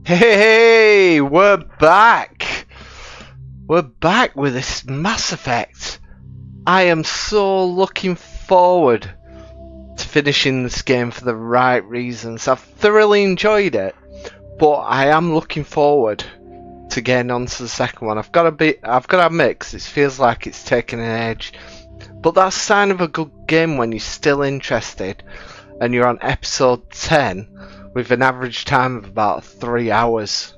Hey, we're back! We're back with this Mass Effect. I am so looking forward to finishing this game for the right reasons. I've thoroughly enjoyed it, but I am looking forward to getting on to the second one. I've got to admit, 'cause it feels like it's taking an edge. But that's a sign of a good game when you're still interested and you're on episode 10 with an average time of about 3 hours.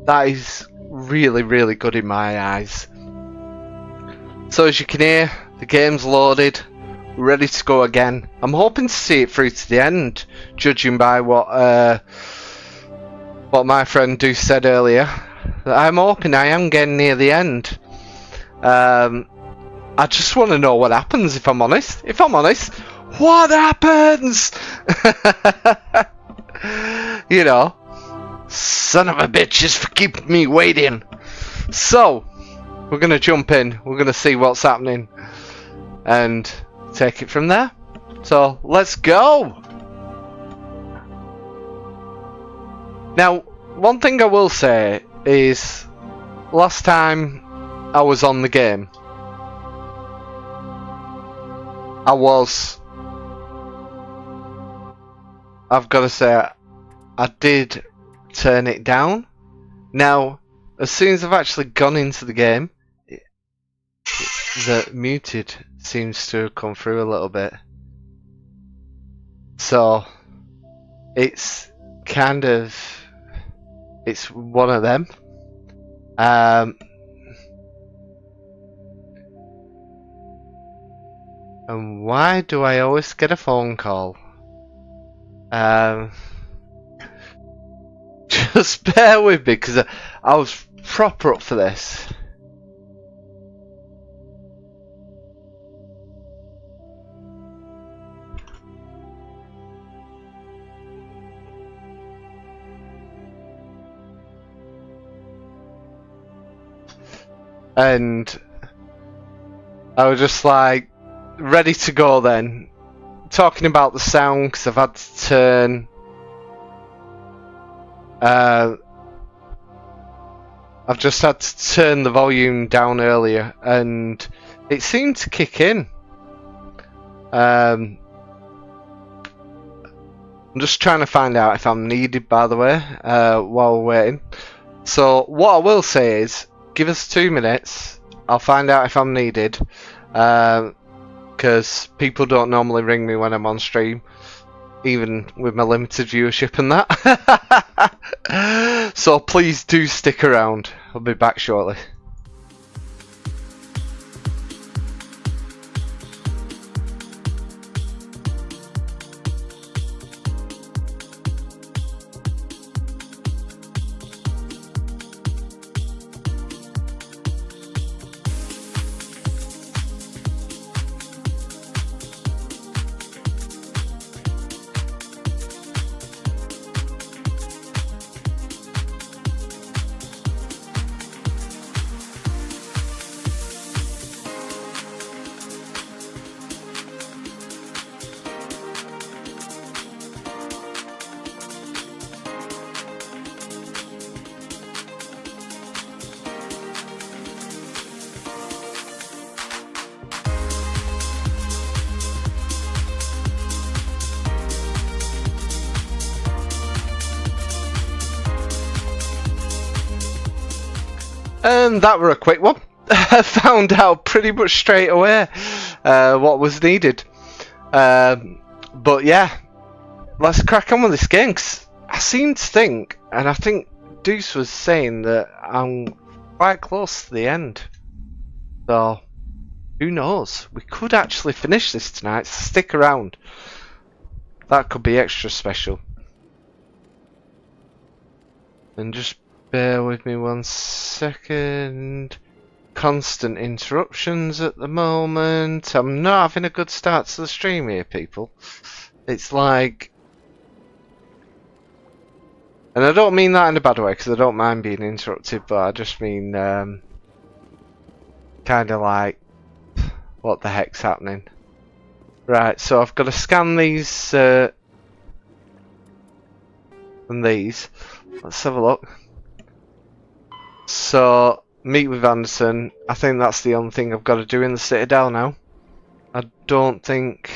That is really, really good in my eyes. So as you can hear, the game's loaded, we're ready to go again. I'm hoping to see it through to the end, judging by what my friend Deuce said earlier. I'm hoping I am getting near the end. I just want to know what happens, if I'm honest. What happens? You know, son of a bitch, just for keeping me waiting. So, we're going to jump in. We're going to see what's happening and take it from there. So, let's go. Now, one thing I will say is, last time I was on the game, I've got to say, I did turn it down. Now, as soon as I've actually gone into the game, the muted seems to come through a little bit. So, it's kind of, it's one of them. And why do I always get a phone call? Just bear with me, because I was proper up for this. And I was just like ready to go then. Talking about the sound, because I've had to turn I've just had to turn the volume down earlier and it seemed to kick in. I'm just trying to find out if I'm needed, by the way, while we're waiting. So what I will say is, give us 2 minutes, I'll find out if I'm needed, because people don't normally ring me when I'm on stream, even with my limited viewership and that. So please do stick around, I'll be back shortly. And that were a quick one. I found out pretty much straight away what was needed. But yeah, let's crack on with this game. 'Cause I seem to think, and I think Deuce was saying that I'm quite close to the end. So, who knows? We could actually finish this tonight, so stick around. That could be extra special. And just bear with me 1 second. Constant interruptions at the moment. I'm not having a good start to the stream here, people. It's like... And I don't mean that in a bad way, because I don't mind being interrupted, but I just mean... kind of like... What the heck's happening? Right, so I've got to scan these... and these. Let's have a look. So... Meet with Anderson. I think that's the only thing I've got to do in the Citadel now. I don't think...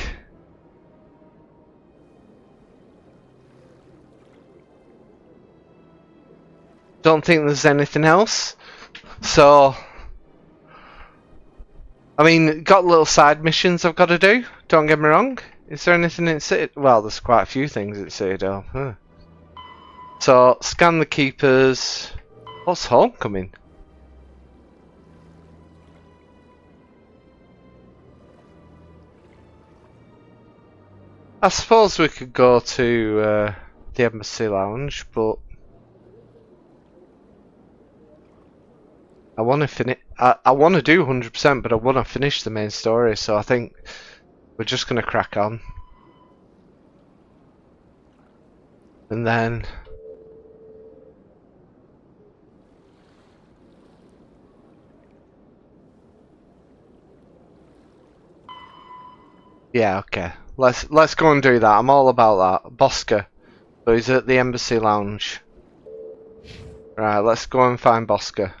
Don't think there's anything else. So... I mean, got little side missions I've got to do. Don't get me wrong. Is there anything in Citadel? Well, there's quite a few things at Citadel. Huh. So, scan the keepers. What's Homecoming? I suppose we could go to the Embassy Lounge, but I want to finish. I want to do 100%, but I want to finish the main story. So I think we're just gonna crack on, and then yeah, okay. Let's go and do that. I'm all about that. Bosca. So he's at the Embassy Lounge. Right, let's go and find Bosca.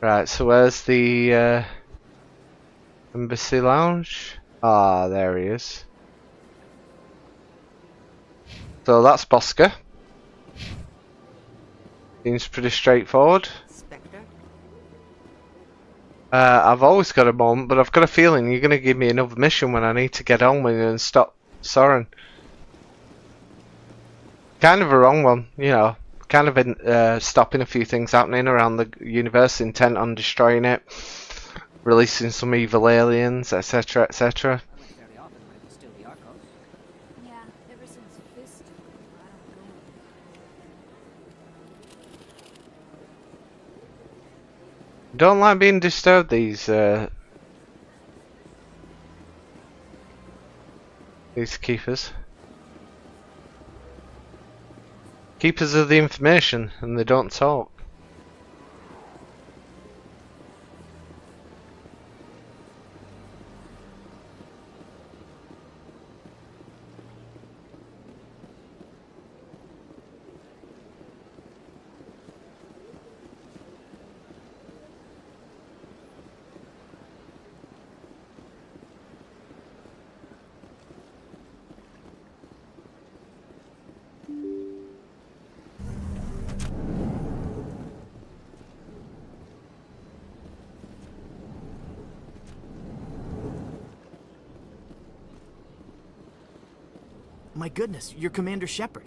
Right, so where's the Embassy Lounge? Ah, there he is. So that's Bosca. Seems pretty straightforward. I've always got a moment, but I've got a feeling you're going to give me another mission when I need to get on with it and stop Soren. Kind of a wrong one, you know. Kind of been stopping a few things happening around the universe, intent on destroying it, releasing some evil aliens, etc., etc. Don't like being disturbed, these keepers. Keepers of the information, and they don't talk. My goodness, you're Commander Shepard.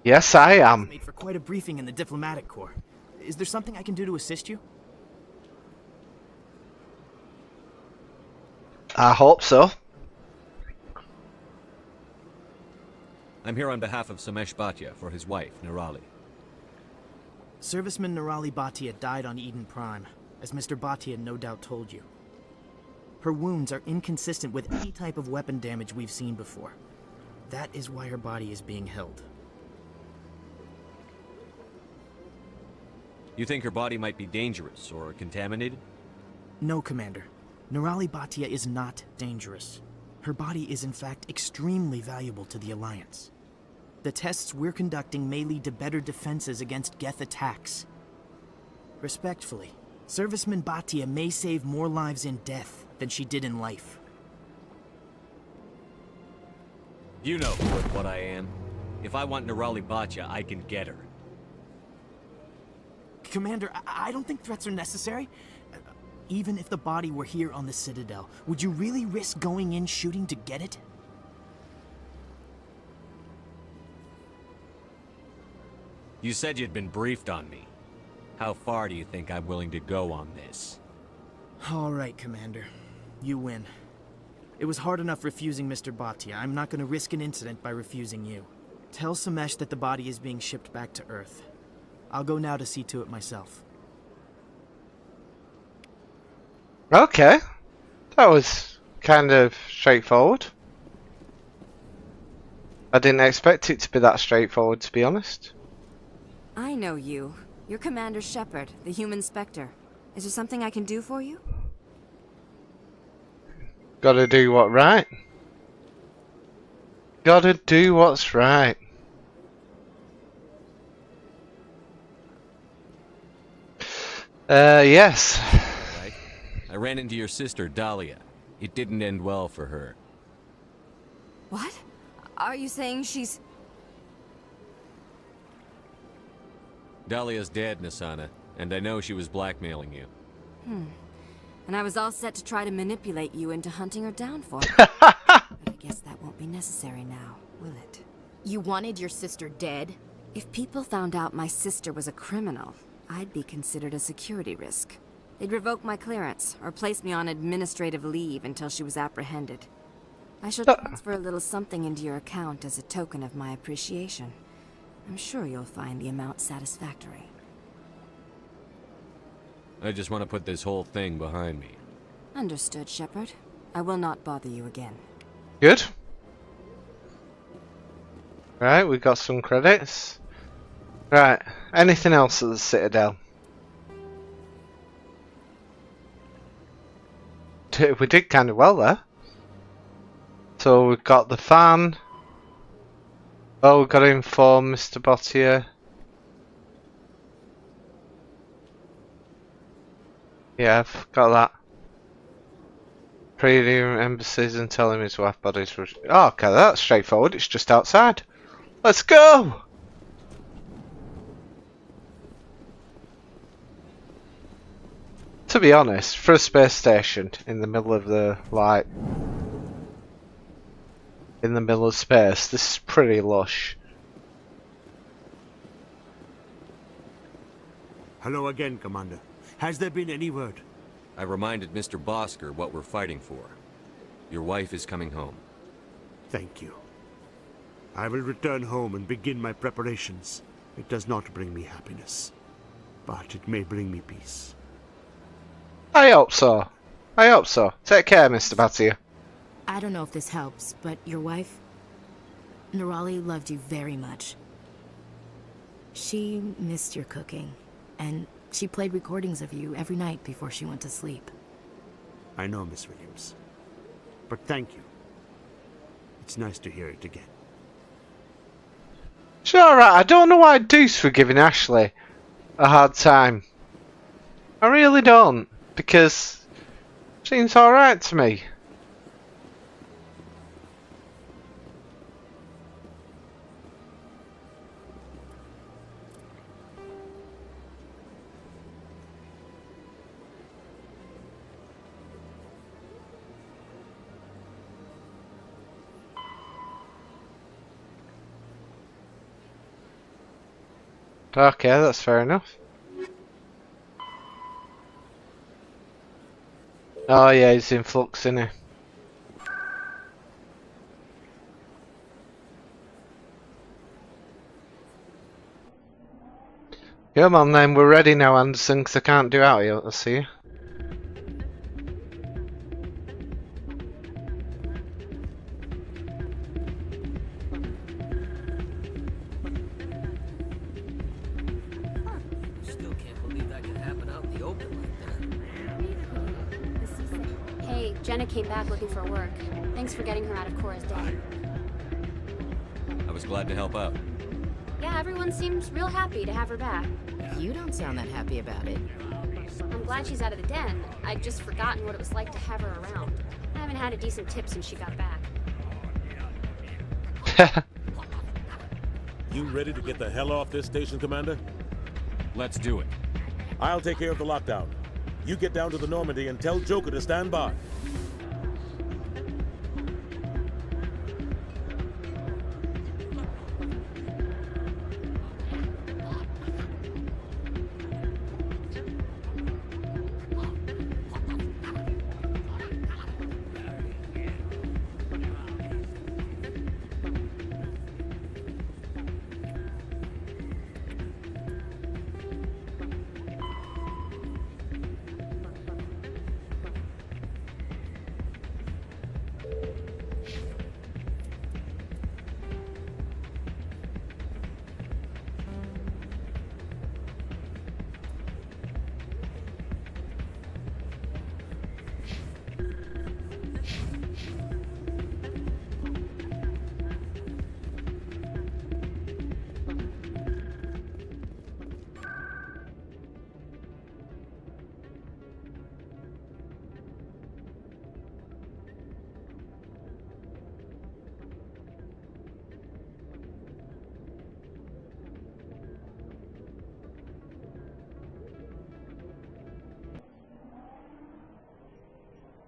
Yes, I am. Made for quite a briefing in the diplomatic corps. Is there something I can do to assist you? I hope so. I'm here on behalf of Samesh Bhatia for his wife, Nirali. Serviceman Nirali Bhatia died on Eden Prime, as Mr. Bhatia no doubt told you. Her wounds are inconsistent with any type of weapon damage we've seen before. That is why her body is being held. You think her body might be dangerous or contaminated? No, Commander. Nirali Bhatia is not dangerous. Her body is in fact extremely valuable to the Alliance. The tests we're conducting may lead to better defenses against Geth attacks. Respectfully, Serviceman Bhatia may save more lives in death than she did in life. You know who and what I am. If I want Nerali Batya, I can get her. Commander, I don't think threats are necessary. Even if the body were here on the Citadel, would you really risk going in shooting to get it? You said you'd been briefed on me. How far do you think I'm willing to go on this? All right, Commander. You win. It was hard enough refusing Mr. Bhatia. I'm not going to risk an incident by refusing you. Tell Samesh that the body is being shipped back to Earth. I'll go now to see to it myself. Okay. That was kind of straightforward. I didn't expect it to be that straightforward, to be honest. I know you. You're Commander Shepard, the human Spectre. Is there something I can do for you? Gotta do what's right. Gotta do what's right. Yes. Right? I ran into your sister, Dahlia. It didn't end well for her. What? Are you saying she's... Dahlia's dead, Nasana, and I know she was blackmailing you. And I was all set to try to manipulate you into hunting her down for me. But I guess that won't be necessary now, will it? You wanted your sister dead? If people found out my sister was a criminal, I'd be considered a security risk. They'd revoke my clearance, or place me on administrative leave until she was apprehended. I shall transfer a little something into your account as a token of my appreciation. I'm sure you'll find the amount satisfactory. I just want to put this whole thing behind me. Understood, Shepard. I will not bother you again. Good. Right, we got some credits. Right, anything else at the Citadel? We did kind of well there. So we've got the fan. Oh, we've got to inform Mr. Bhatia. Yeah, I've got that. Pray to embassies and tell him his wife body's... Oh, okay, that's straightforward. It's just outside. Let's go! To be honest, for a space station in the middle of the, like... in the middle of space, this is pretty lush. Hello again, Commander. Has there been any word? I reminded Mr. Bosker what we're fighting for. Your wife is coming home. Thank you. I will return home and begin my preparations. It does not bring me happiness, but it may bring me peace. I hope so. I hope so. Take care, Mr. Bhatia. I don't know if this helps, but your wife, Nerali, loved you very much. She missed your cooking, and she played recordings of you every night before she went to sleep. I know, Miss Williams. But thank you. It's nice to hear it again. It's alright, I don't know why Deuce for giving Ashley a hard time. I really don't, because it seems alright to me. Okay, that's fair enough. Oh yeah, he's in flux, isn't he? Come on then, we're ready now, Anderson, because I can't do out here, let's see. Still can't believe that could happen out in the open like that. Hey, Jenna came back looking for work. Thanks for getting her out of Cora's day. I was glad to help out. Yeah, everyone seems real happy to have her back. You don't sound that happy about it. I'm glad she's out of the den. I'd just forgotten what it was like to have her around. I haven't had a decent tip since she got back. You ready to get the hell off this station, Commander? Let's do it. I'll take care of the lockdown. You get down to the Normandy and tell Joker to stand by.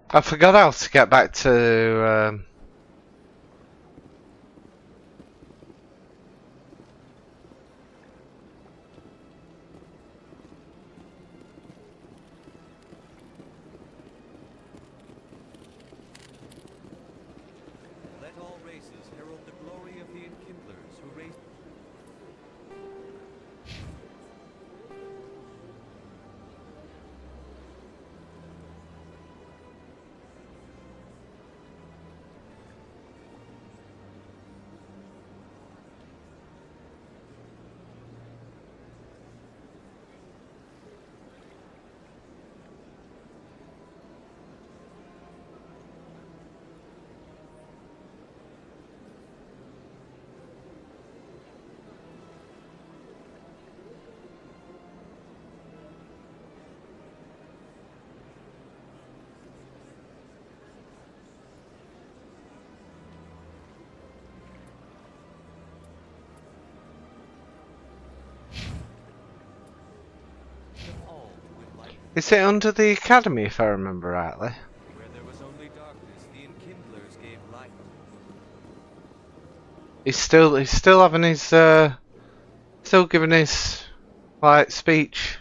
I forgot how to get back to. Let all races herald the glory of the Enkindlers who raised... Is it under the academy, if I remember rightly? Where there was only darkness, the Enkindlers gave light. He's still having his still giving his like speech.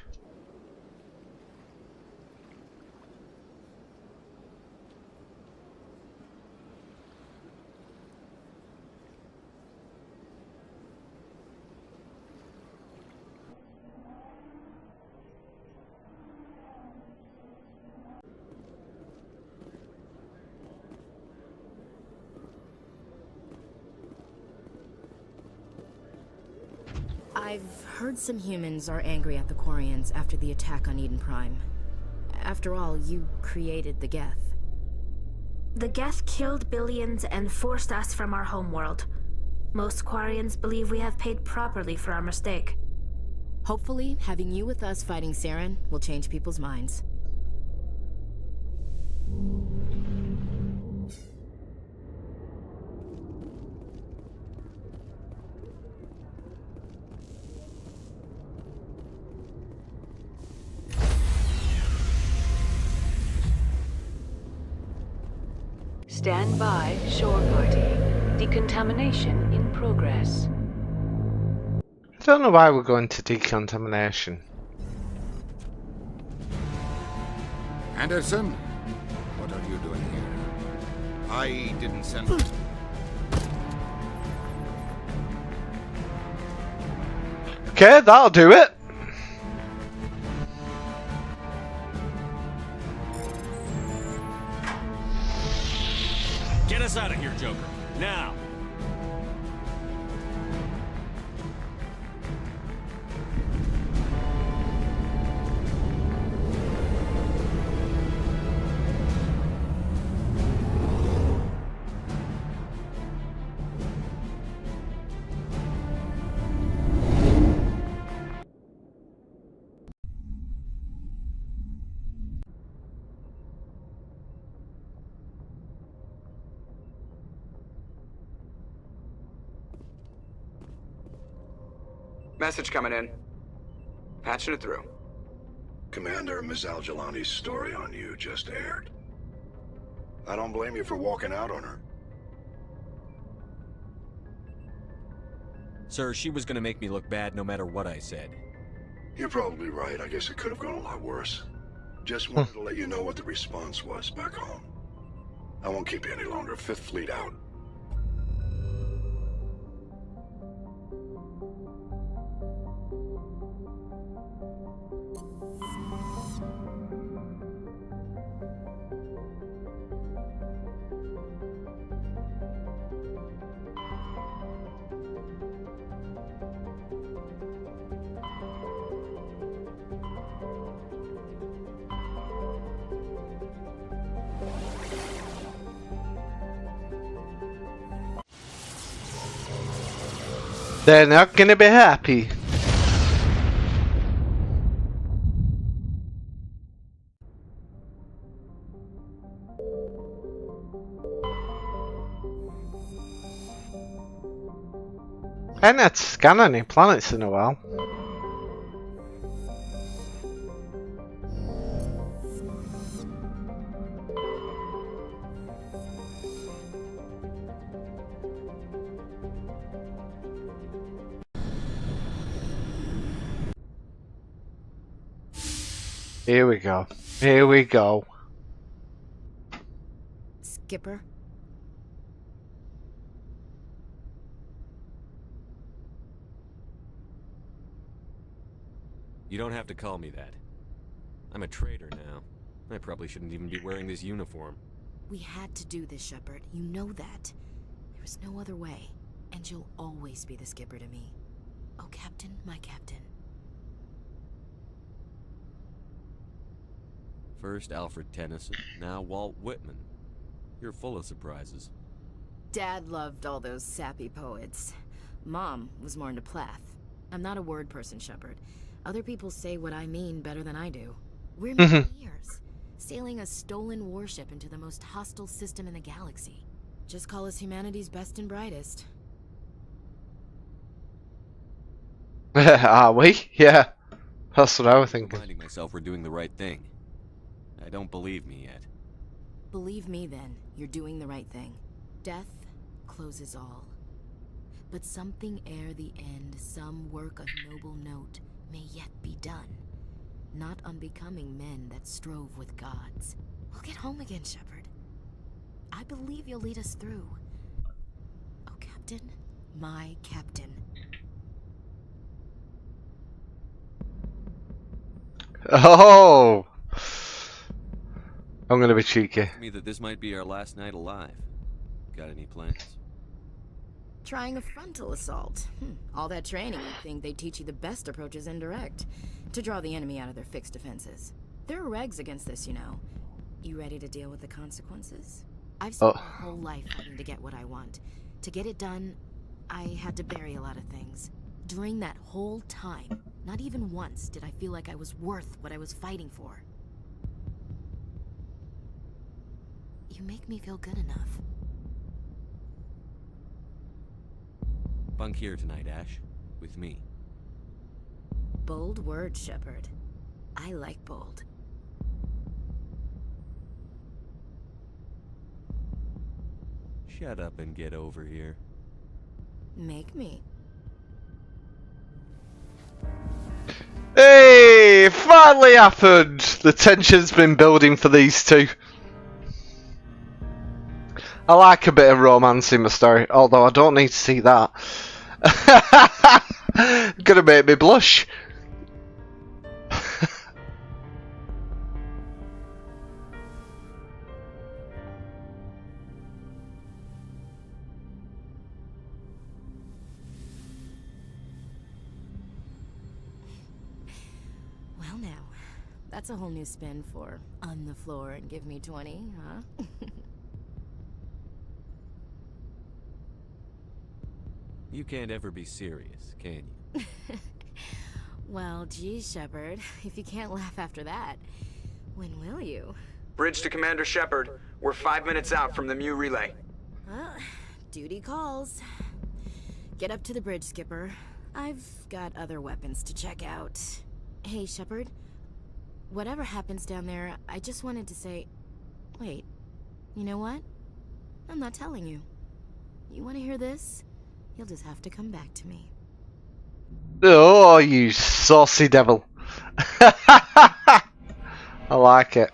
I've heard some humans are angry at the Quarians after the attack on Eden Prime. After all, you created the Geth. The Geth killed billions and forced us from our homeworld. Most Quarians believe we have paid properly for our mistake. Hopefully, having you with us fighting Saren will change people's minds. Stand by, shore party. Decontamination in progress. I don't know why we're going to decontamination. Anderson? What are you doing here? I didn't send... Okay, that'll do it. Get us out of here, Joker. Now! Message coming in. Patching it through. Commander, Ms. Al-Jalani's story on you just aired. I don't blame you for walking out on her. Sir, she was gonna make me look bad no matter what I said. You're probably right. I guess it could have gone a lot worse. Just wanted to let you know what the response was back home. I won't keep you any longer. Fifth Fleet out. They're not gonna be happy. I haven't had to scan any planets in a while. Here we go. Here we go. Skipper? You don't have to call me that. I'm a traitor now. I probably shouldn't even be wearing this uniform. We had to do this, Shepard. You know that. There was no other way. And you'll always be the skipper to me. Oh, Captain, my captain. First Alfred Tennyson, now Walt Whitman. You're full of surprises. Dad loved all those sappy poets. Mom was more into Plath. I'm not a word person, Shepard. Other people say what I mean better than I do. We're mutineers, sailing a stolen warship into the most hostile system in the galaxy. Just call us humanity's best and brightest. Are we? Yeah. That's what I was thinking. Reminding myself we're doing the right thing. I don't believe me yet. Believe me then, you're doing the right thing. Death closes all. But something ere the end, some work of noble note, may yet be done. Not unbecoming men that strove with gods. We'll get home again, Shepard. I believe you'll lead us through. Oh, Captain, my captain. Oh! I'm gonna be cheeky. Me that this might be our last night alive. Got any plans? Trying a frontal assault. All that training, you'd think they'd teach you the best approach is indirect. To draw the enemy out of their fixed defenses. There are regs against this, you know. You ready to deal with the consequences? I've spent my whole life fighting to get what I want. To get it done, I had to bury a lot of things. During that whole time, not even once did I feel like I was worth what I was fighting for. You make me feel good enough. Bunk here tonight, Ash. With me. Bold word, Shepard. I like bold. Shut up and get over here. Make me. Hey! Finally happened! The tension's been building for these two. I like a bit of romance in my story, although I don't need to see that. Gonna make me blush. Well now, that's a whole new spin for on the floor and give me 20, huh? You can't ever be serious, can you? Well, geez, Shepard, if you can't laugh after that, when will you? Bridge to Commander Shepard. We're 5 minutes out from the Mu relay. Well, duty calls. Get up to the bridge, Skipper. I've got other weapons to check out. Hey, Shepard. Whatever happens down there, I just wanted to say... Wait, you know what? I'm not telling you. You want to hear this? You'll just have to come back to me. Oh, you saucy devil. I like it.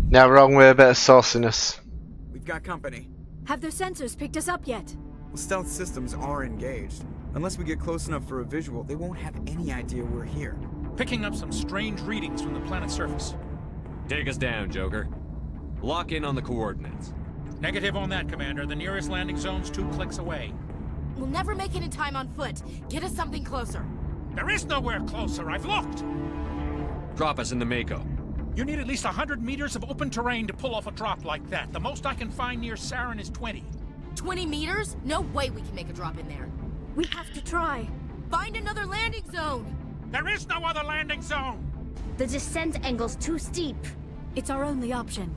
Now wrong with a bit of sauciness. We've got company. Have their sensors picked us up yet? Well, stealth systems are engaged. Unless we get close enough for a visual, they won't have any idea we're here. Picking up some strange readings from the planet's surface. Take us down, Joker. Lock in on the coordinates. Negative on that, Commander. The nearest landing zone's 2 clicks away. We'll never make it in time on foot. Get us something closer. There is nowhere closer. I've looked. Drop us in the Mako. You need at least 100 meters of open terrain to pull off a drop like that. The most I can find near Saren is 20. 20 meters? No way we can make a drop in there. We have to try. Find another landing zone. There is no other landing zone. The descent angle's too steep. It's our only option.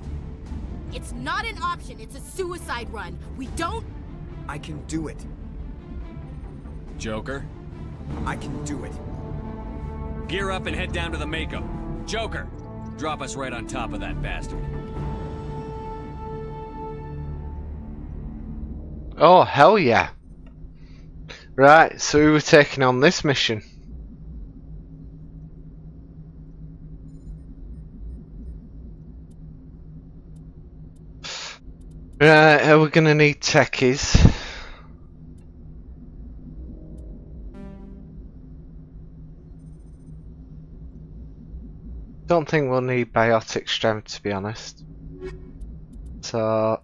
It's not an option. It's a suicide run. We don't... I can do it. Joker? I can do it. Gear up and head down to the Mako. Joker, drop us right on top of that bastard. Oh, hell yeah. Right, so we were taking on this mission. Right, we're gonna need techies. Don't think we'll need biotic strength, to be honest. So...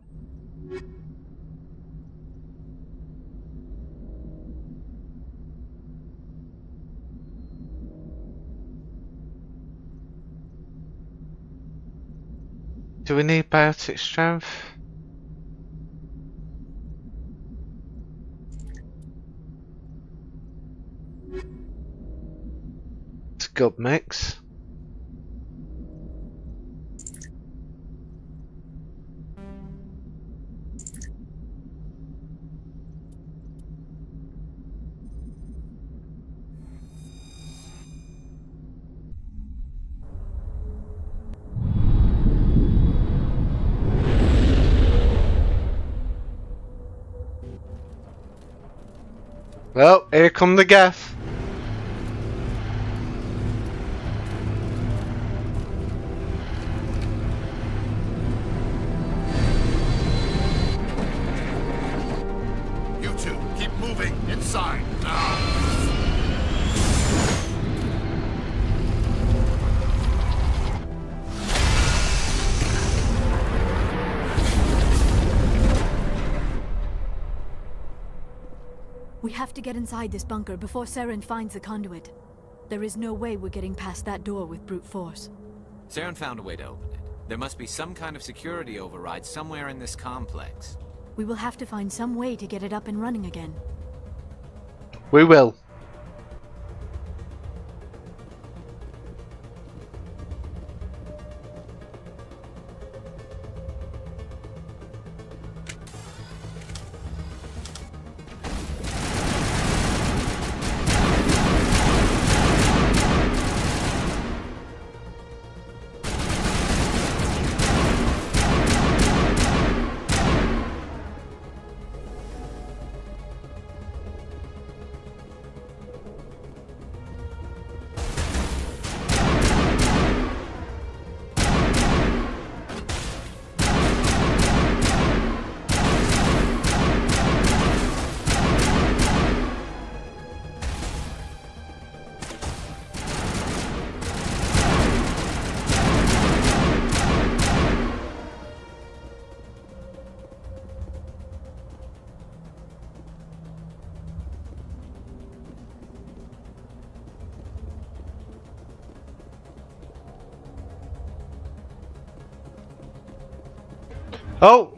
do we need biotic strength? It's a good mix. Well, here come the Geth. You two, keep moving inside now. We have to get inside this bunker before Saren finds the conduit. There is no way we're getting past that door with brute force. Saren found a way to open it. There must be some kind of security override somewhere in this complex. We will have to find some way to get it up and running again. We will. Oh!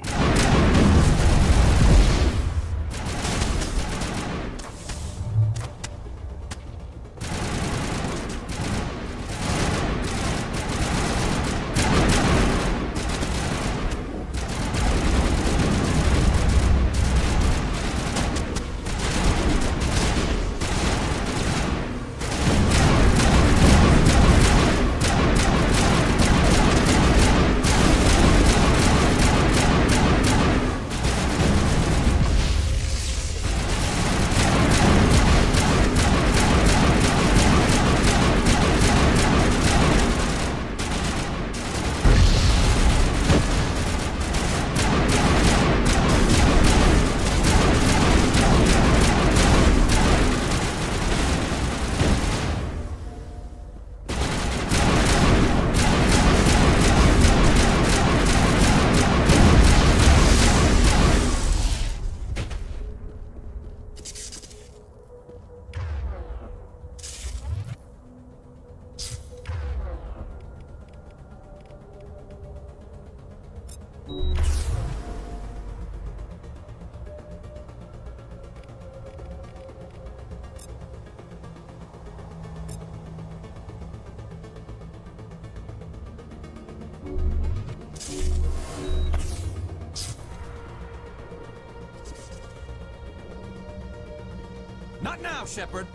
Not now, Shepard.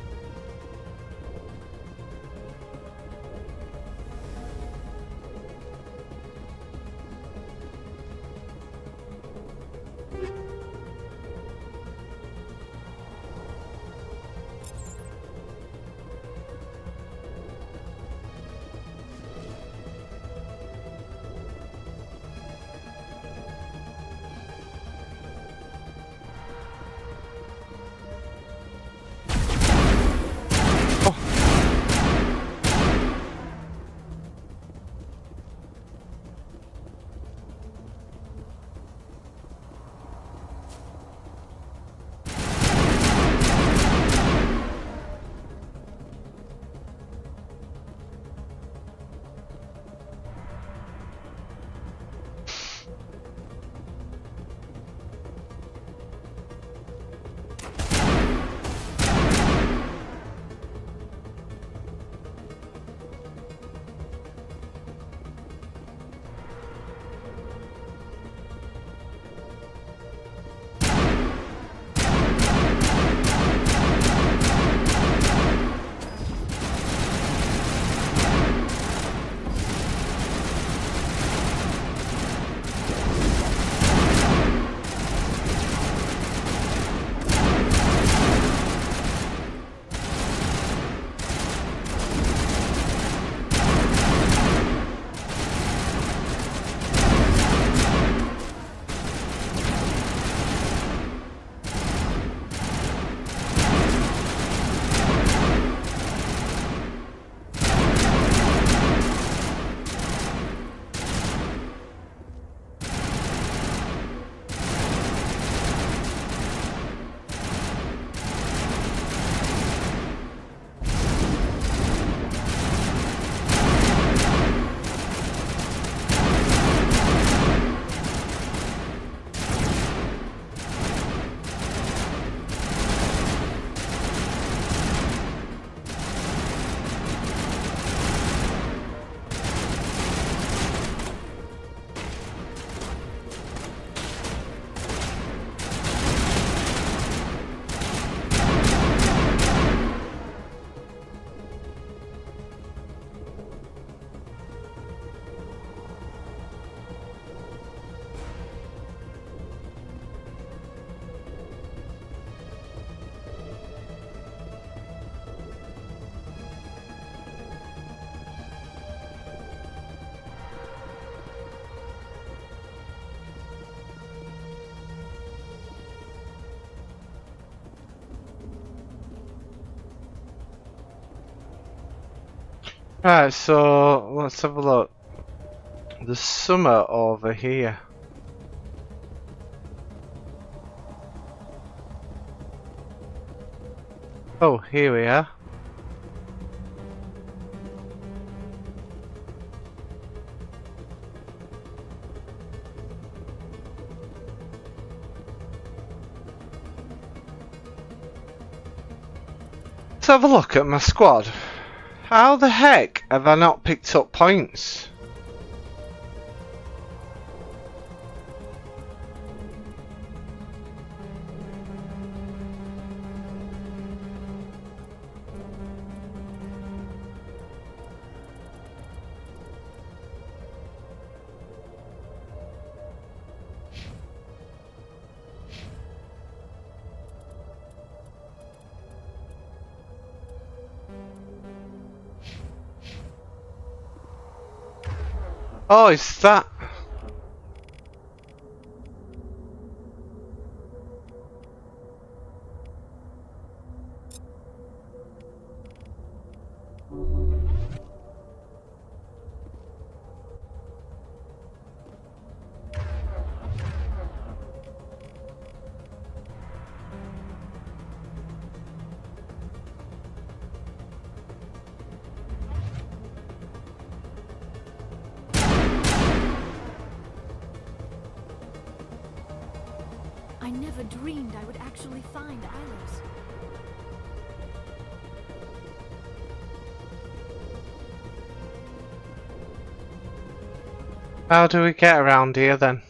Right, so let's have a look. There's summer over here. Oh, here we are. Let's have a look at my squad. How the heck have I not picked up points? Oh, is that? I never dreamed I would actually find Ilos. How do we get around here then?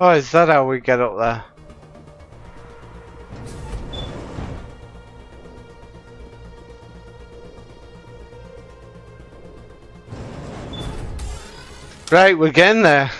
Oh, is that how we get up there? Right, we're getting there.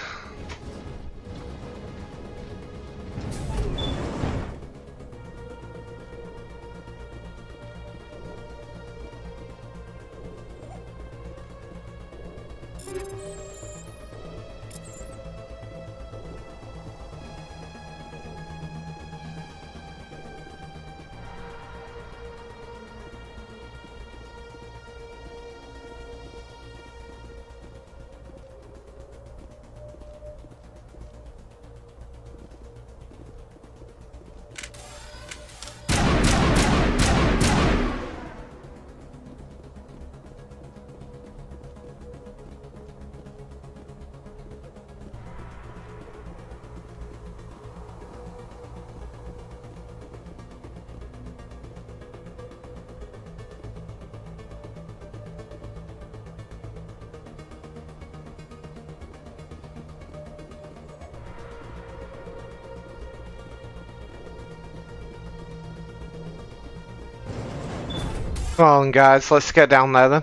Come on, guys, let's get down there then.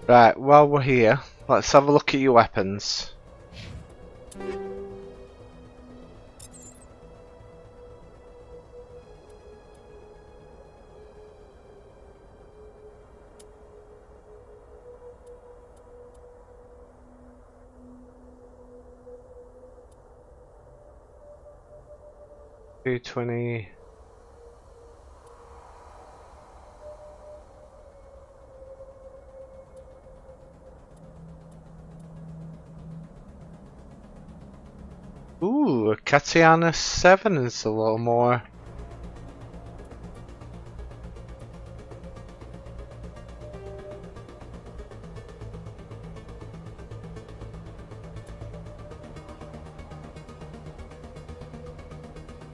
Right, while we're here, let's have a look at your weapons. $220. Ooh, a Katiana 7 is a little more.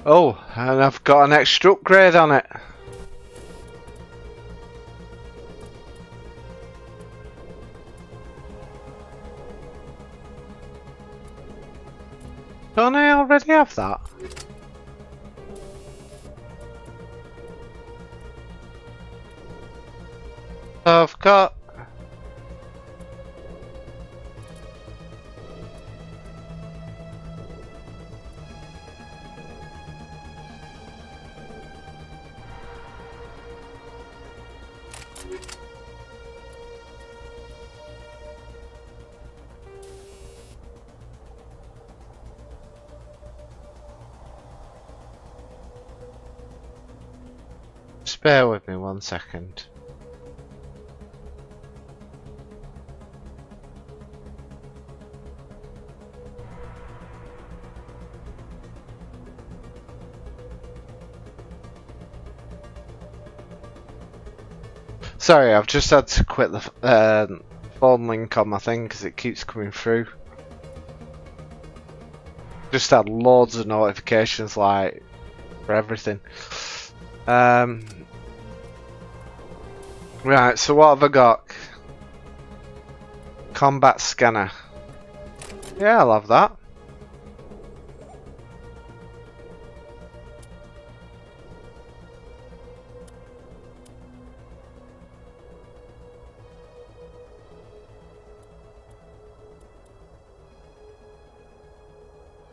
Oh, and I've got an extra upgrade on it. Don't I already have that? I've got... Just bear with me 1 second. Sorry, I've just had to quit the phone link on my thing because it keeps coming through. Just had loads of notifications like for everything. Right, so what have I got? Combat scanner. Yeah, I'll have that.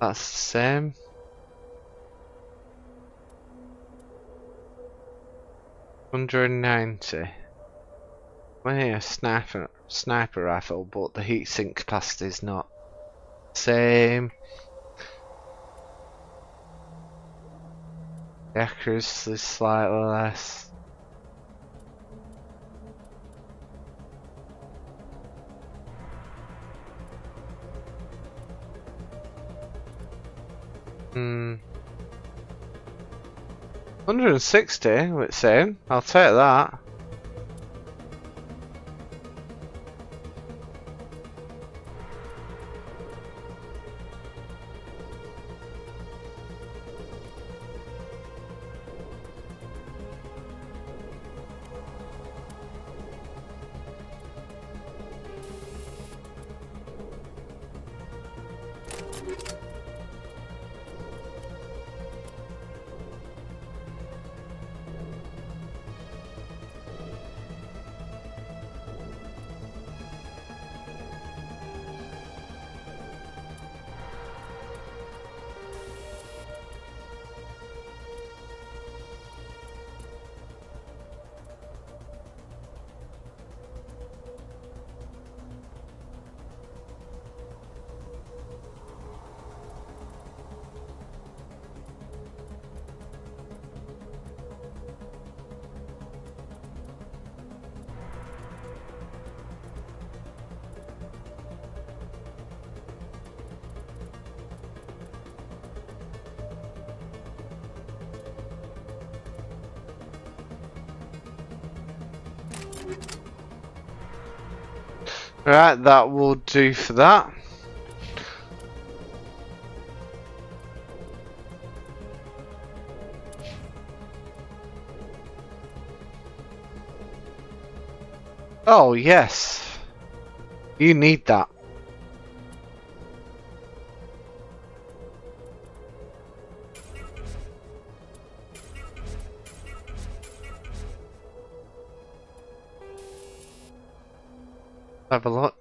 That's the same. $190. Well, yeah, sniper rifle, but the heatsink capacity is not same. The accuracy is slightly less. Hmm. 160, it's same. I'll take that. Right, that will do for that. Oh yes, you need that. Have a look.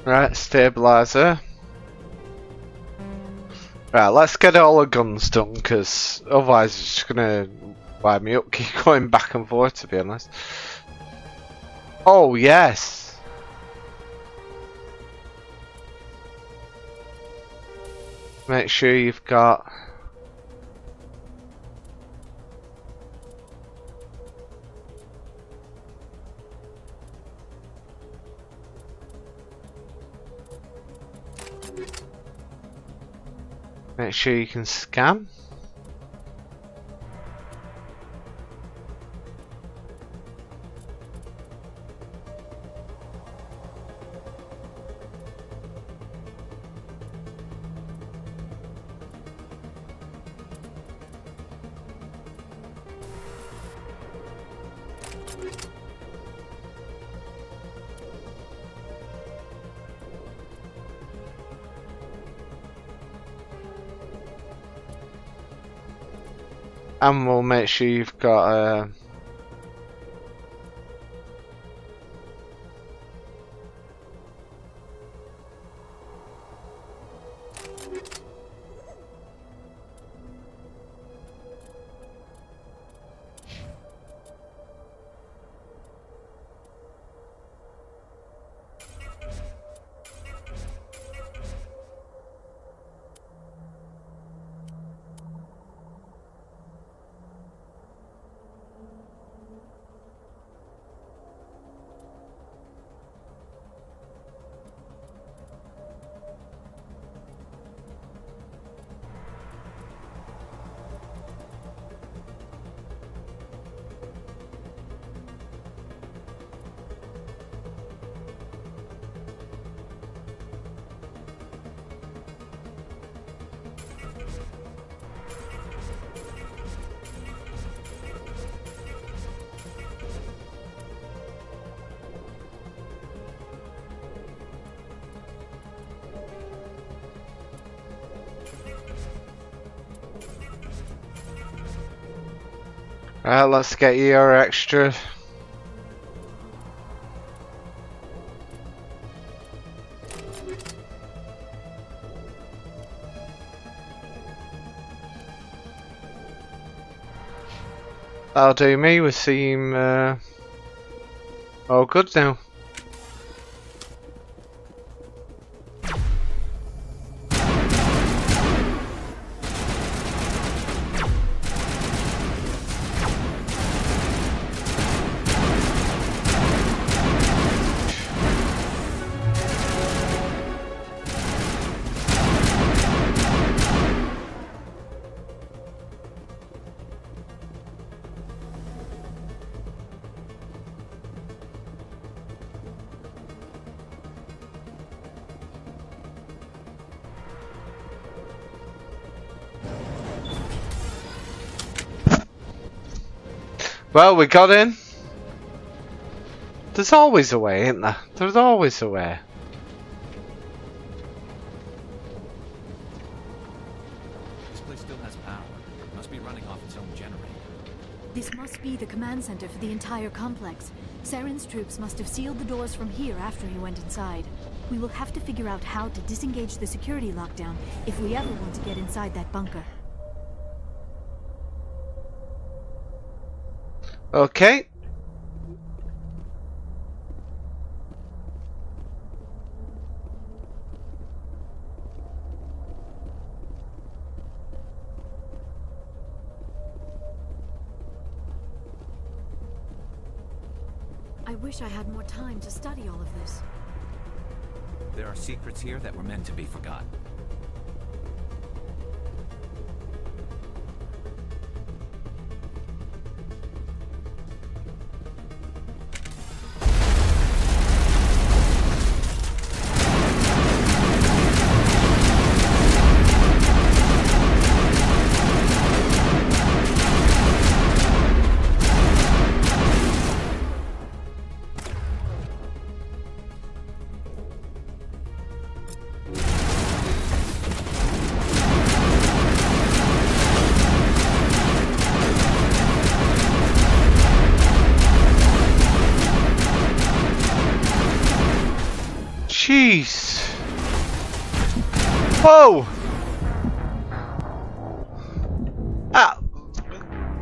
Right, stabilizer. Right, let's get all the guns done, because otherwise it's just gonna wind me up, keep going back and forth, to be honest. Oh, yes! Make sure you've got... Make sure you can scan. And we'll make sure you've got let's get your extra. That'll do me, we seem all good now. Well, we got in. There's always a way, isn't there? There's always a way. This place still has power. It must be running off its own generator. This must be the command center for the entire complex. Saren's troops must have sealed the doors from here after he went inside. We will have to figure out how to disengage the security lockdown if we ever want to get inside that bunker. Okay. wish I had more time to study all of this. There are secrets here that were meant to be forgotten. Jeez. Whoa!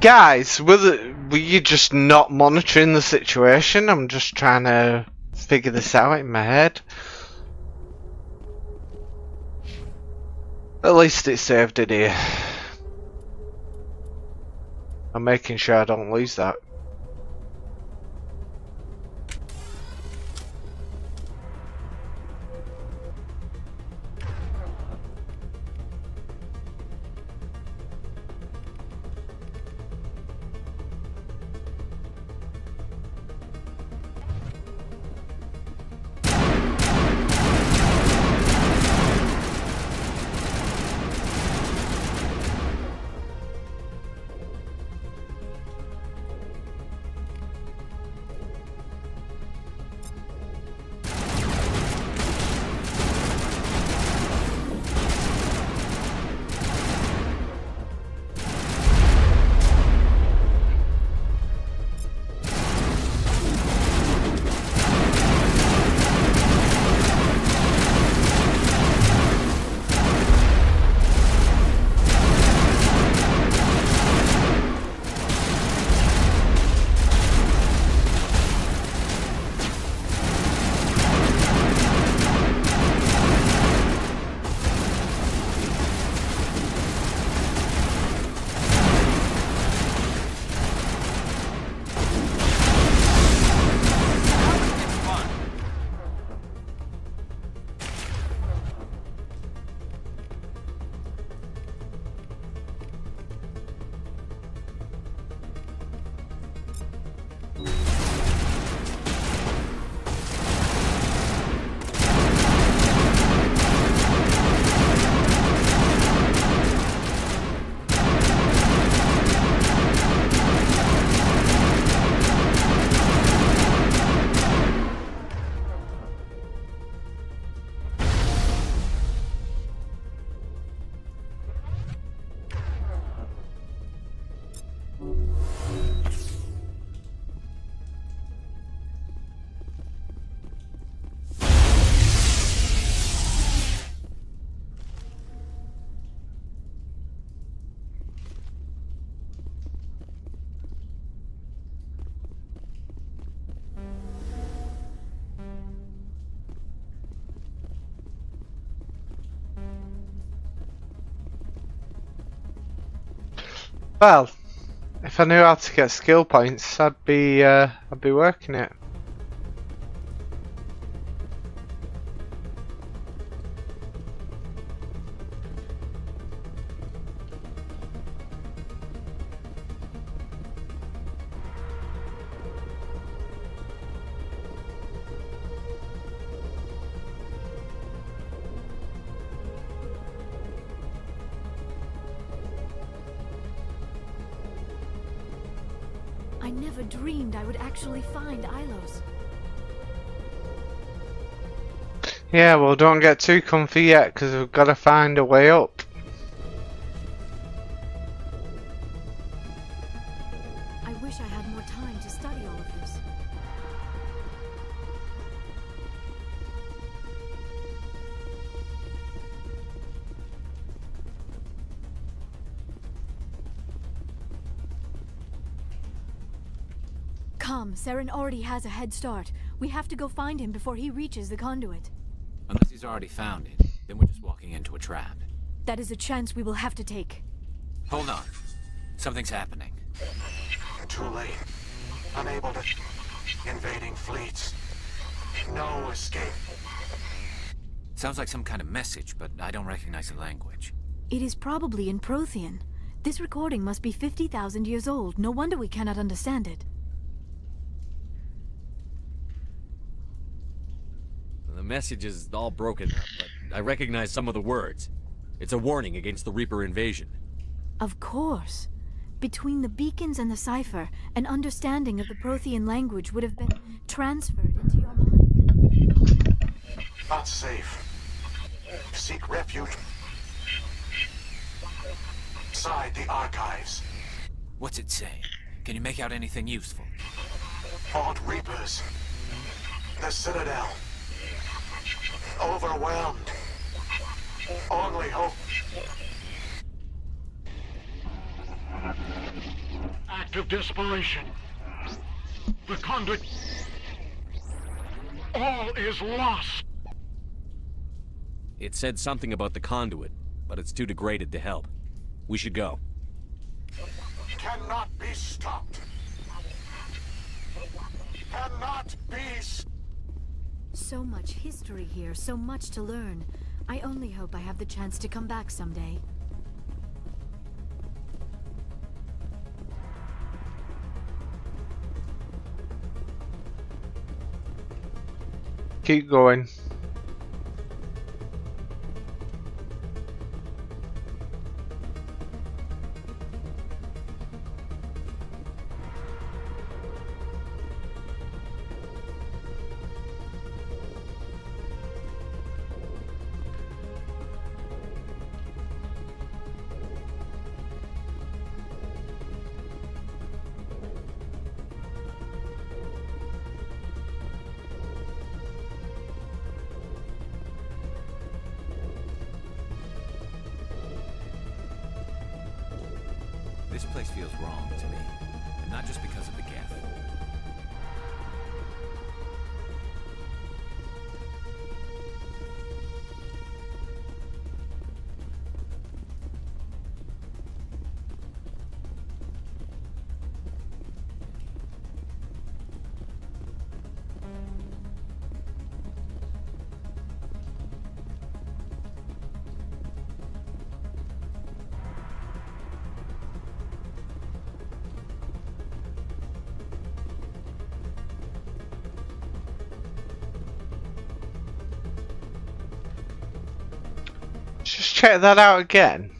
Guys, were you just not monitoring the situation? I'm just trying to figure this out in my head. At least it saved it here. I'm making sure I don't lose that. Well, if I knew how to get skill points, I'd be working it. I never dreamed I would actually find Ilos. Yeah, well, don't get too comfy yet, because we've got to find a way up. I wish I had more time to study all of this. Come, Saren already has a head start. We have to go find him before he reaches the conduit. Unless he's already found it, then we're just walking into a trap. That is a chance we will have to take. Hold on. Something's happening. Too late. Unable to... Invading fleets. No escape. Sounds like some kind of message, but I don't recognize the language. It is probably in Prothean. This recording must be 50,000 years old. No wonder we cannot understand it. The message is all broken up, but I recognize some of the words. It's a warning against the Reaper invasion. Of course. Between the beacons and the cipher, an understanding of the Prothean language would have been transferred into your mind. Not safe. Seek refuge inside the archives. What's it say? Can you make out anything useful? Fought Reapers. The Citadel. Overwhelmed. Only hope. Act of desperation. The conduit. All is lost. It said something about the conduit, but it's too degraded to help. We should go. Cannot be stopped. Cannot be So much history here, so much to learn. I only hope I have the chance to come back someday. Keep going. This place feels wrong to me, and not just because of the Geth. Just check that out again.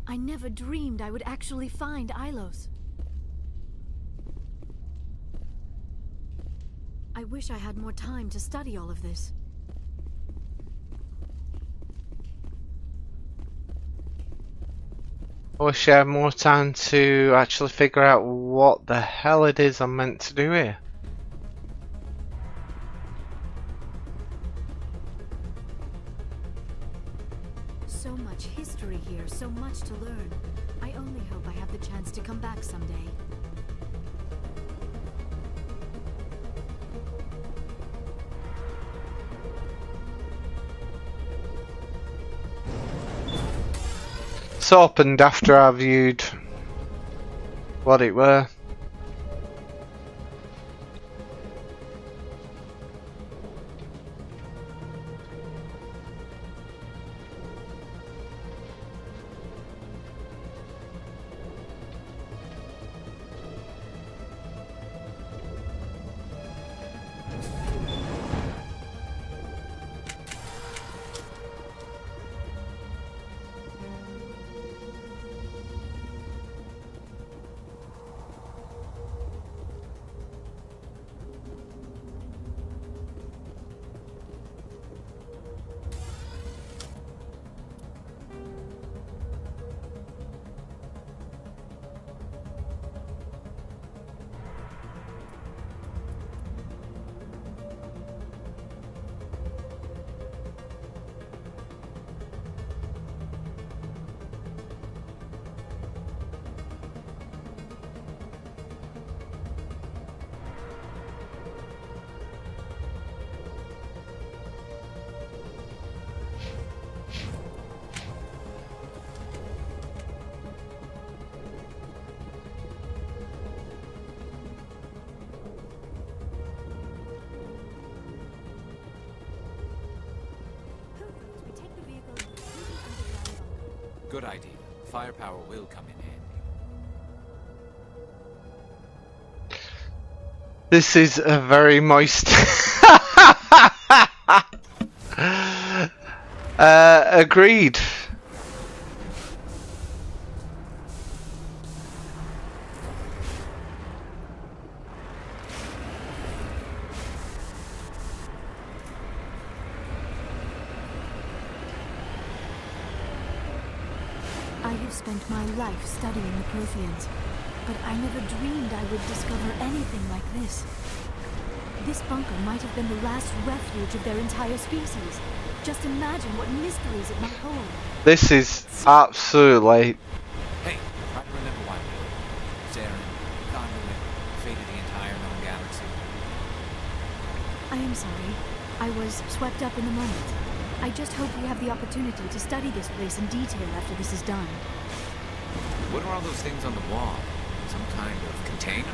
I never dreamed I would actually find Ilos. I wish I had more time to study all of this. I wish I had more time to actually figure out what the hell it is I'm meant to do here. So much history here, so much to learn. I only hope I have the chance to come back someday. It's opened after I viewed what it were. Good idea. Firepower will come in handy. This is a very moist. Agreed. I have spent my life studying the Protheans, but I never dreamed I would discover anything like this. This bunker might have been the last refuge of their entire species. Just imagine what mysteries it might hold. This is absolutely. Hey, try to remember why we were. Saren, Conduit, fate of the entire known galaxy. I am sorry. I was swept up in the moment. I just hope we have the opportunity to study this place in detail after this is done. What are all those things on the wall? Some kind of containers?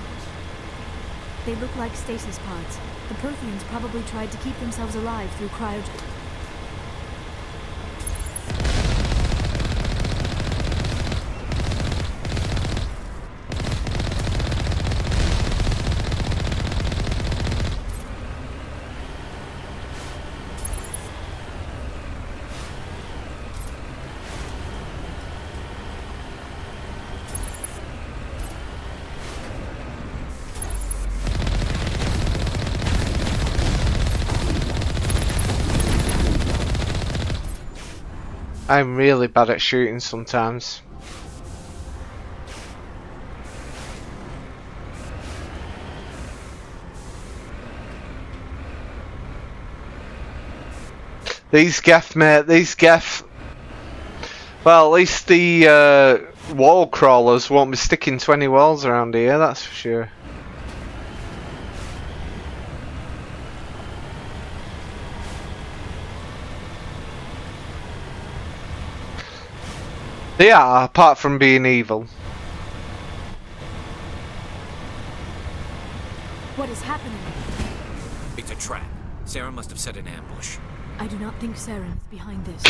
They look like stasis pods. The Protheans probably tried to keep themselves alive through cryogen. I'm really bad at shooting sometimes. These Geth, mate, these Geth. Well, at least the wall crawlers won't be sticking to any walls around here, that's for sure. They are, apart from being evil. What is happening? It's a trap. Saren must have set an ambush. I do not think Saren is behind this.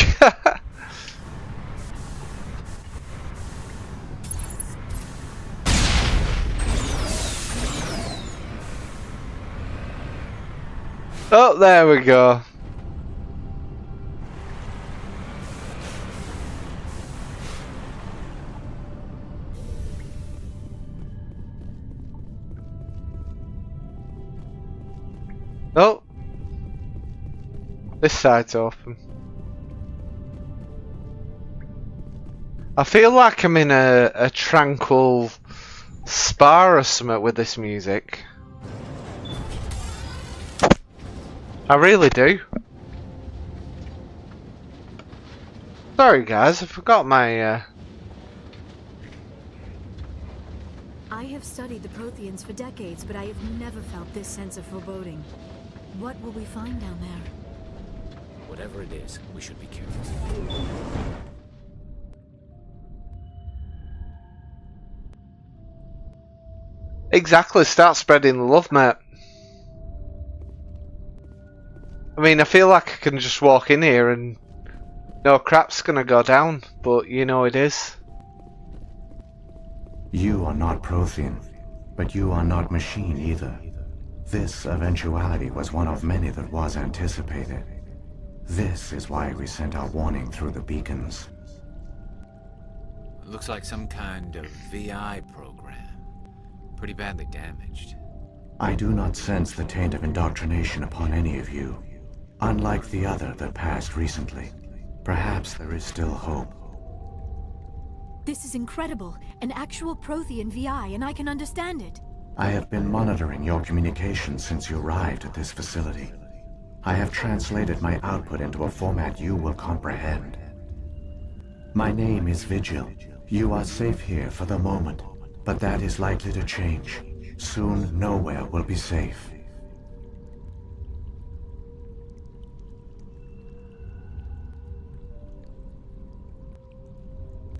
Oh, there we go. Oh, this side's open. I feel like I'm in a tranquil spa or something with this music. I really do. Sorry guys, I forgot my I have studied the Protheans for decades, but I have never felt this sense of foreboding. What will we find down there? Whatever it is, we should be careful. Exactly, start spreading the love, mate. I mean, I feel like I can just walk in here and no crap's gonna go down, but you know it is. You are not Prothean, but you are not machine either. This eventuality was one of many that was anticipated. This is why we sent our warning through the beacons. Looks like some kind of VI program. Pretty badly damaged. I do not sense the taint of indoctrination upon any of you. Unlike the other that passed recently. Perhaps there is still hope. This is incredible. An actual Prothean VI, and I can understand it. I have been monitoring your communications since you arrived at this facility. I have translated my output into a format you will comprehend. My name is Vigil. You are safe here for the moment, but that is likely to change. Soon, nowhere will be safe.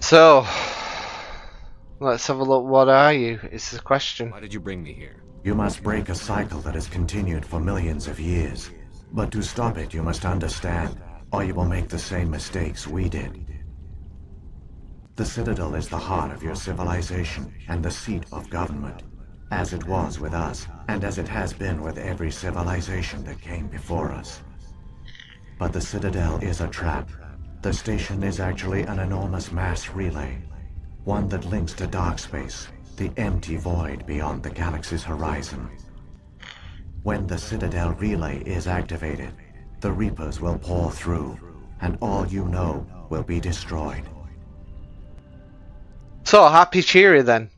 So, let's have a look. What are you? Is the question. Why did you bring me here? You must break a cycle that has continued for millions of years. But to stop it, you must understand, or you will make the same mistakes we did. The Citadel is the heart of your civilization and the seat of government, as it was with us, and as it has been with every civilization that came before us. But the Citadel is a trap. The station is actually an enormous mass relay, one that links to dark space, the empty void beyond the galaxy's horizon. When the Citadel relay is activated, the Reapers will pour through, and all you know will be destroyed. So happy cheery then.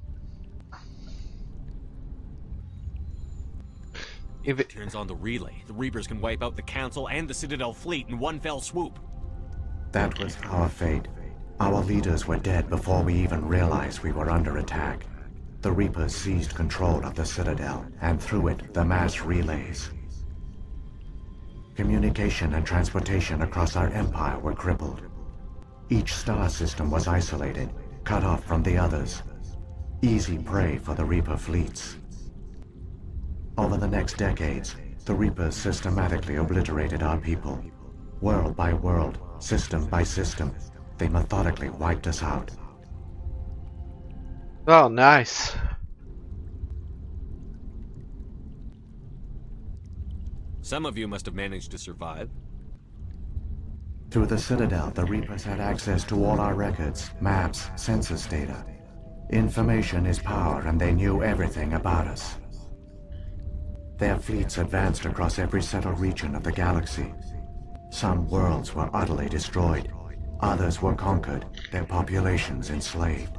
If it turns on the relay, the Reapers can wipe out the Council and the Citadel fleet in one fell swoop. That was our fate. Our leaders were dead before we even realized we were under attack. The Reapers seized control of the Citadel, and through it, the mass relays. Communication and transportation across our empire were crippled. Each star system was isolated, cut off from the others. Easy prey for the Reaper fleets. Over the next decades, the Reapers systematically obliterated our people. World by world, system by system, they methodically wiped us out. Oh, nice. Some of you must have managed to survive. Through the Citadel, the Reapers had access to all our records, maps, census data. Information is power, and they knew everything about us. Their fleets advanced across every settled region of the galaxy. Some worlds were utterly destroyed. Others were conquered, their populations enslaved.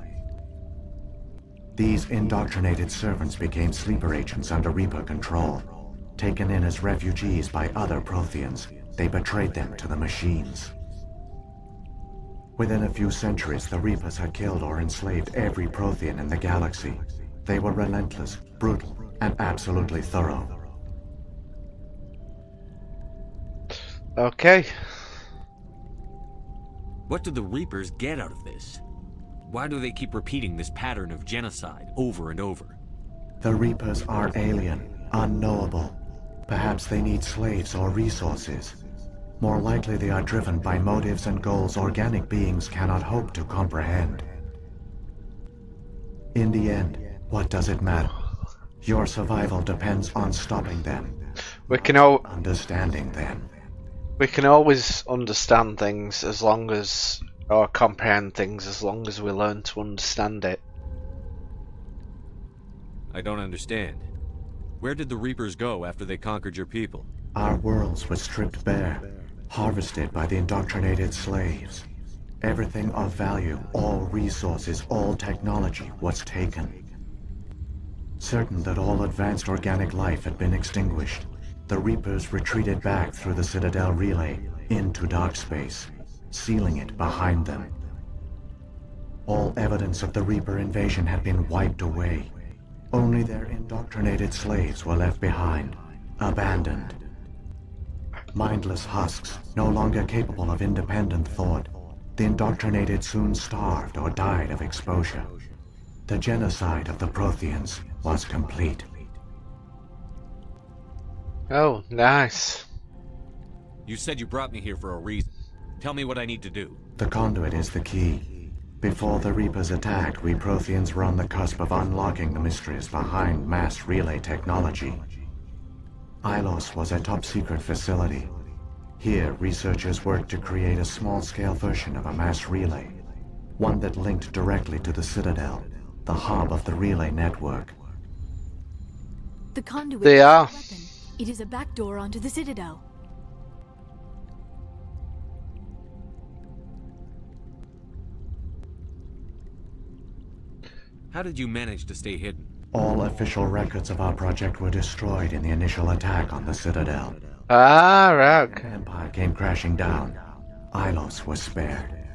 These indoctrinated servants became sleeper agents under Reaper control. Taken in as refugees by other Protheans, they betrayed them to the machines. Within a few centuries, the Reapers had killed or enslaved every Prothean in the galaxy. They were relentless, brutal, and absolutely thorough. Okay. What do the Reapers get out of this? Why do they keep repeating this pattern of genocide over and over? The Reapers are alien, unknowable. Perhaps they need slaves or resources. More likely they are driven by motives and goals organic beings cannot hope to comprehend. In the end, what does it matter? Your survival depends on stopping them. We can understanding them. We can always understand things as long as, or comprehend things as long as we learn to understand it. I don't understand. Where did the Reapers go after they conquered your people? Our worlds were stripped bare, harvested by the indoctrinated slaves. Everything of value, all resources, all technology was taken. Certain that all advanced organic life had been extinguished, the Reapers retreated back through the Citadel relay into dark space, sealing it behind them. All evidence of the Reaper invasion had been wiped away. Only their indoctrinated slaves were left behind, abandoned. Mindless husks, no longer capable of independent thought, the indoctrinated soon starved or died of exposure. The genocide of the Protheans was complete. Oh, nice. You said you brought me here for a reason. Tell me what I need to do. The conduit is the key. Before the Reapers attacked, we Protheans were on the cusp of unlocking the mysteries behind mass relay technology. Ilos was a top-secret facility. Here, researchers worked to create a small-scale version of a mass relay, one that linked directly to the Citadel, the hub of the relay network. The conduit They are. is a weapon. It is a backdoor onto the Citadel. How did you manage to stay hidden? All official records of our project were destroyed in the initial attack on the Citadel. Ah, right. The Empire came crashing down. Ilos was spared.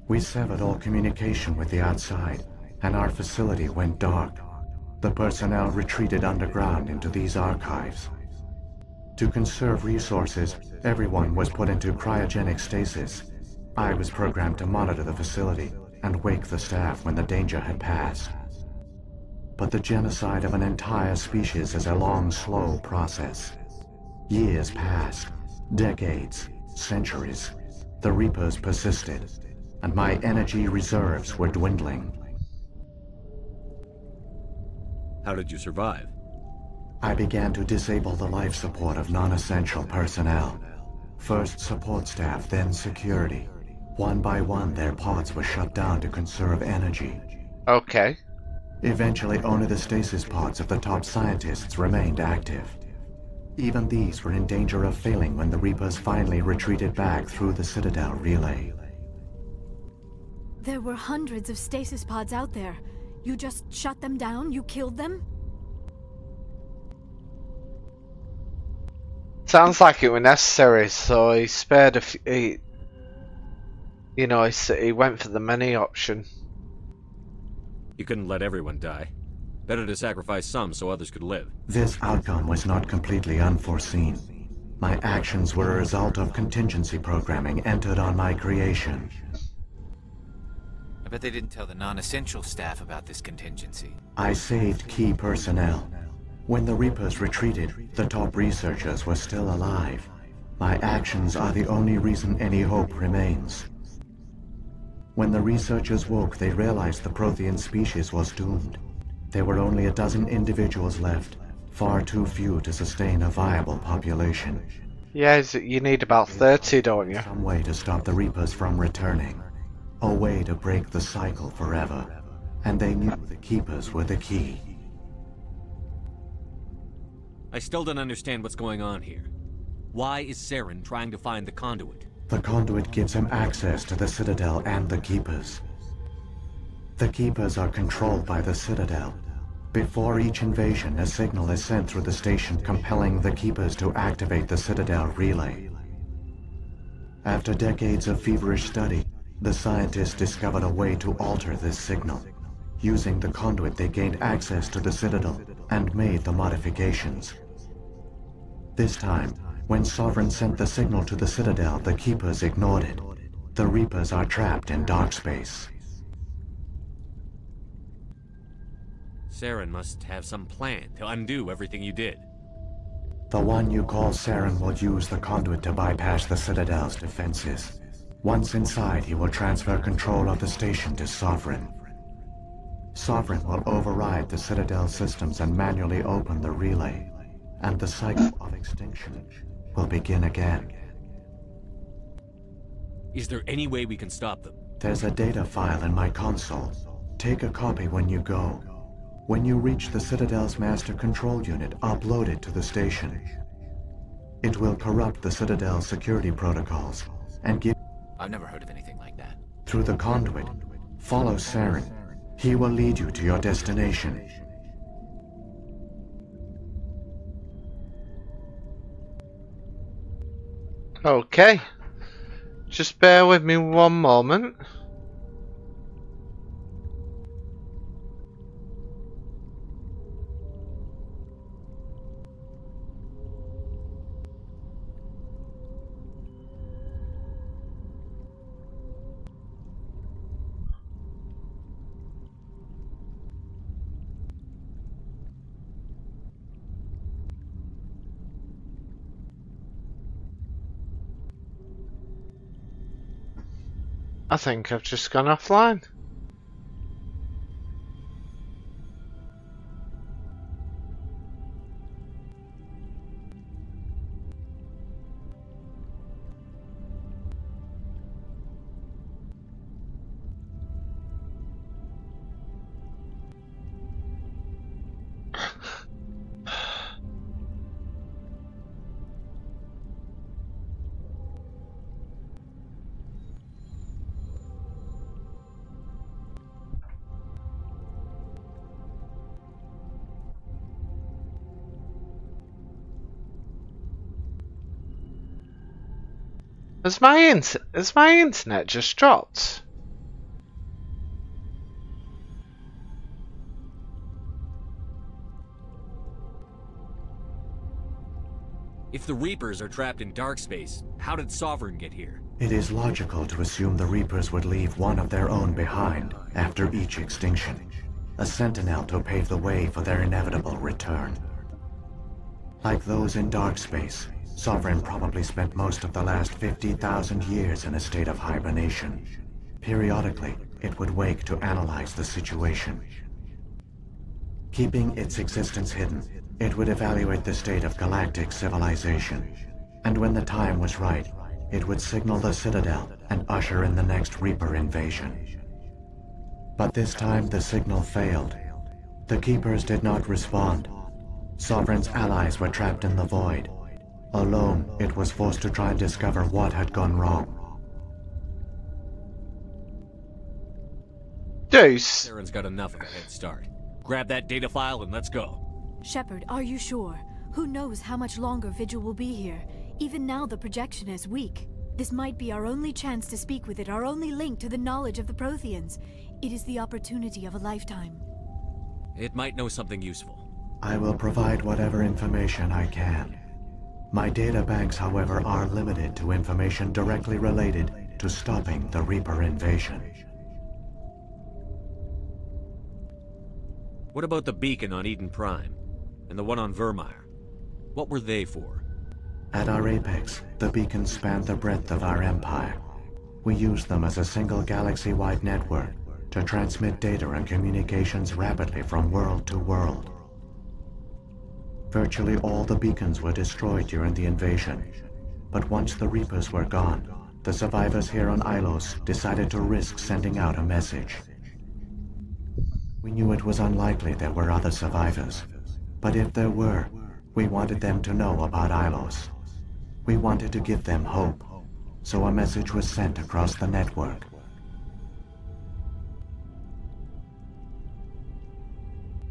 We severed all communication with the outside, and our facility went dark. The personnel retreated underground into these archives. To conserve resources, everyone was put into cryogenic stasis. I was programmed to monitor the facility and wake the staff when the danger had passed. But the genocide of an entire species is a long, slow process. Years passed, decades, centuries. The Reapers persisted, and my energy reserves were dwindling. How did you survive? I began to disable the life support of non-essential personnel. First support staff, then security. One by one, their pods were shut down to conserve energy. Okay. Eventually, only the stasis pods of the top scientists remained active. Even these were in danger of failing when the Reapers finally retreated back through the Citadel relay. There were hundreds of stasis pods out there. You just shut them down? You killed them? Sounds like it was necessary, so he spared a few. He went for the many option. You couldn't let everyone die. Better to sacrifice some so others could live. This outcome was not completely unforeseen. My actions were a result of contingency programming entered on my creation. I bet they didn't tell the non-essential staff about this contingency. I saved key personnel. When the Reapers retreated, the top researchers were still alive. My actions are the only reason any hope remains. When the researchers woke, they realized the Prothean species was doomed. There were only a dozen individuals left, far too few to sustain a viable population. Yes, you need about 30, don't you? Some way to stop the Reapers from returning. A way to break the cycle forever. And they knew the Keepers were the key. I still don't understand what's going on here. Why is Saren trying to find the conduit? The conduit gives him access to the Citadel and the Keepers. The Keepers are controlled by the Citadel. Before each invasion, a signal is sent through the station compelling the Keepers to activate the Citadel relay. After decades of feverish study, the scientists discovered a way to alter this signal. Using the conduit, they gained access to the Citadel and made the modifications. This time, when Sovereign sent the signal to the Citadel, the Keepers ignored it. The Reapers are trapped in dark space. Saren must have some plan to undo everything you did. The one you call Saren will use the conduit to bypass the Citadel's defenses. Once inside, he will transfer control of the station to Sovereign. Sovereign will override the Citadel systems and manually open the relay, and the cycle of extinction will begin again. Is there any way we can stop them? There's a data file in my console. Take a copy when you go. When you reach the Citadel's master control unit, upload it to the station. It will corrupt the Citadel's security protocols and give... I've never heard of anything like that. Through the conduit, follow Saren. He will lead you to your destination. Okay. Just bear with me one moment. I think I've just gone offline. Has my internet just dropped? If the Reapers are trapped in dark space, how did Sovereign get here? It is logical to assume the Reapers would leave one of their own behind after each extinction. A sentinel to pave the way for their inevitable return. Like those in dark space, Sovereign probably spent most of the last 50,000 years in a state of hibernation. Periodically, it would wake to analyze the situation. Keeping its existence hidden, it would evaluate the state of galactic civilization. And when the time was right, it would signal the Citadel and usher in the next Reaper invasion. But this time the signal failed. The Keepers did not respond. Sovereign's allies were trapped in the void. Alone, it was forced to try and discover what had gone wrong. Deuce. Saren's got enough of a head start. Grab that data file and let's go. Shepard, are you sure? Who knows how much longer Vigil will be here? Even now the projection is weak. This might be our only chance to speak with it, our only link to the knowledge of the Protheans. It is the opportunity of a lifetime. It might know something useful. I will provide whatever information I can. My data banks, however, are limited to information directly related to stopping the Reaper invasion. What about the beacon on Eden Prime? And the one on Vermeer? What were they for? At our apex, the beacons spanned the breadth of our empire. We used them as a single galaxy-wide network to transmit data and communications rapidly from world to world. Virtually all the beacons were destroyed during the invasion, but once the Reapers were gone, the survivors here on Ilos decided to risk sending out a message. We knew it was unlikely there were other survivors, but if there were, we wanted them to know about Ilos. We wanted to give them hope, so a message was sent across the network.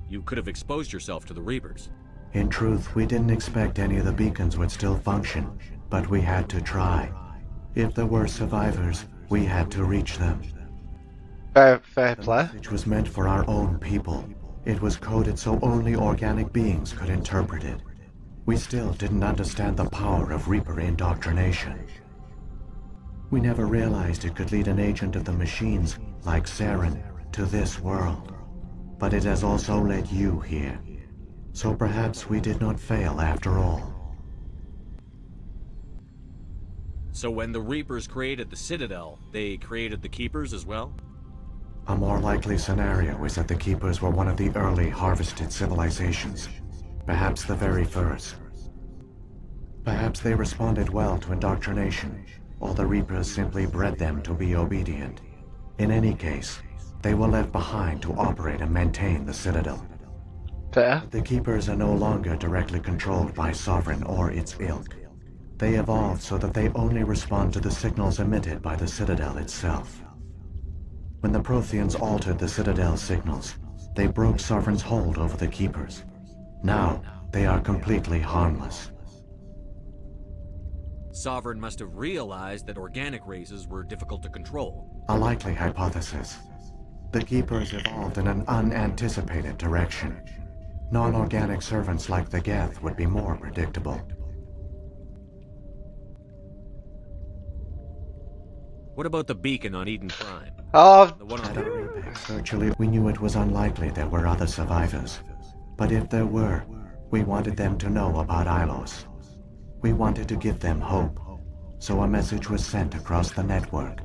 You could have exposed yourself to the Reapers. In truth, we didn't expect any of the beacons would still function, but we had to try. If there were survivors, we had to reach them. Fair play. The message was meant for our own people. It was coded so only organic beings could interpret it. We still didn't understand the power of Reaper indoctrination. We never realized it could lead an agent of the machines, like Saren, to this world. But it has also led you here. So perhaps we did not fail after all. So when the Reapers created the Citadel, they created the Keepers as well? A more likely scenario is that the Keepers were one of the early harvested civilizations, perhaps the very first. Perhaps they responded well to indoctrination, or the Reapers simply bred them to be obedient. In any case, they were left behind to operate and maintain the Citadel. Fair. The Keepers are no longer directly controlled by Sovereign or its ilk. They evolved so that they only respond to the signals emitted by the Citadel itself. When the Protheans altered the Citadel's signals, they broke Sovereign's hold over the Keepers. Now, they are completely harmless. Sovereign must have realized that organic races were difficult to control. A likely hypothesis. The Keepers evolved in an unanticipated direction. Non-organic servants like the Geth would be more predictable. What about the beacon on Eden Prime? The one on At our apex, virtually, we knew it was unlikely there were other survivors. But if there were, we wanted them to know about Ilos. We wanted to give them hope, so a message was sent across the network.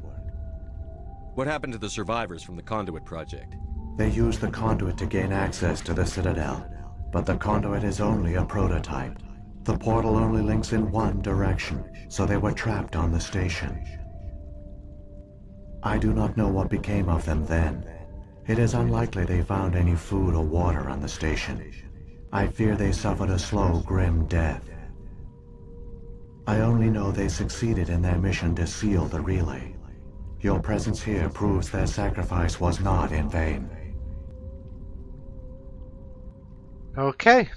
What happened to the survivors from the Conduit Project? They used the Conduit to gain access to the Citadel, but the Conduit is only a prototype. The portal only links in one direction, so they were trapped on the station. I do not know what became of them then. It is unlikely they found any food or water on the station. I fear they suffered a slow, grim death. I only know they succeeded in their mission to seal the relay. Your presence here proves their sacrifice was not in vain. Okay.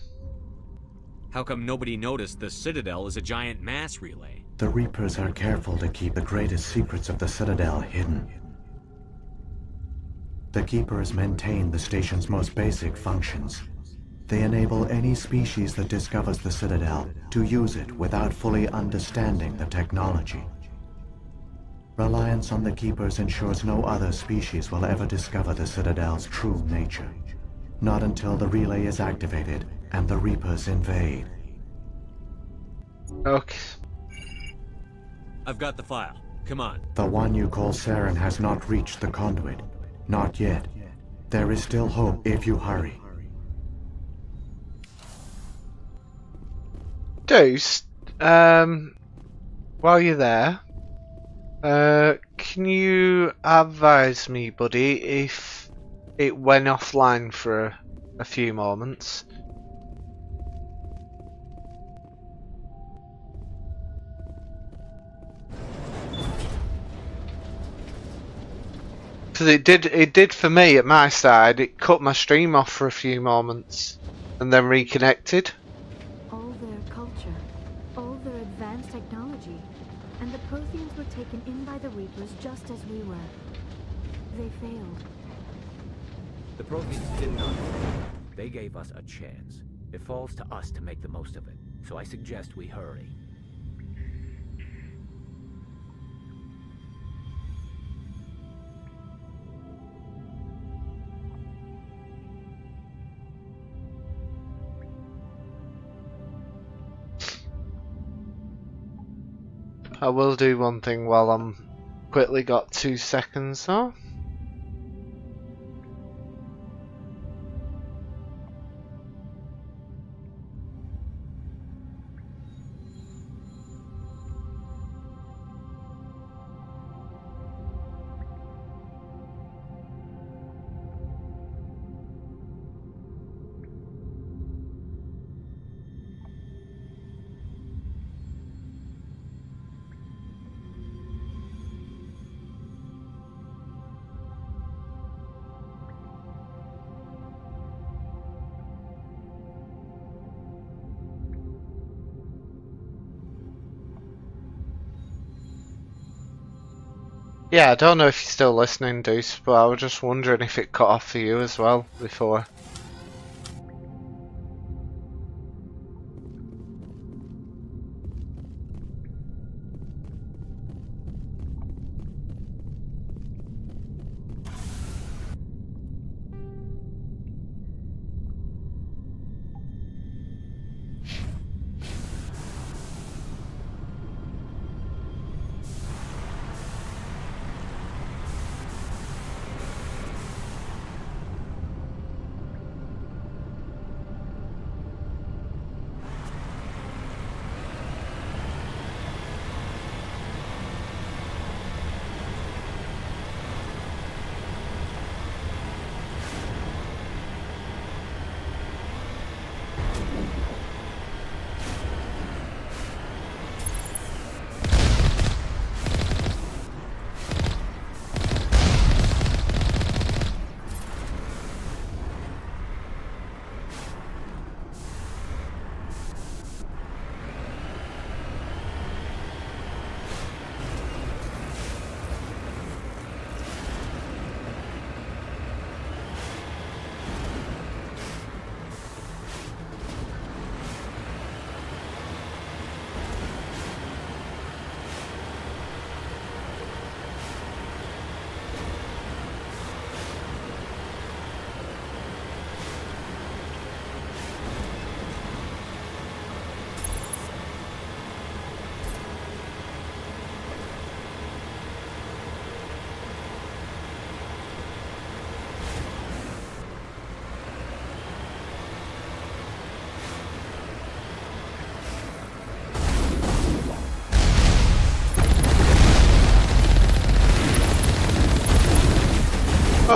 How come nobody noticed the Citadel is a giant mass relay? The Reapers are careful to keep the greatest secrets of the Citadel hidden. The Keepers maintain the station's most basic functions. They enable any species that discovers the Citadel to use it without fully understanding the technology. Reliance on the Keepers ensures no other species will ever discover the Citadel's true nature. Not until the relay is activated and the Reapers invade. Okay. I've got the file. Come on. The one you call Saren has not reached the conduit. Not yet. There is still hope if you hurry. Deuce, while you're there, can you advise me, buddy, if it went offline for a few moments? Because it did for me at my side. It cut my stream off for a few moments and then reconnected. All their culture, all their advanced technology, and the Protheans were taken in by the Reapers just as we were. They failed. The Protheans did not fail. They gave us a chance. It falls to us to make the most of it. So I suggest we hurry. I will do one thing while I'm quickly got 2 seconds though. Yeah, I don't know if you're still listening, Deuce, but I was just wondering if it cut off for you as well before.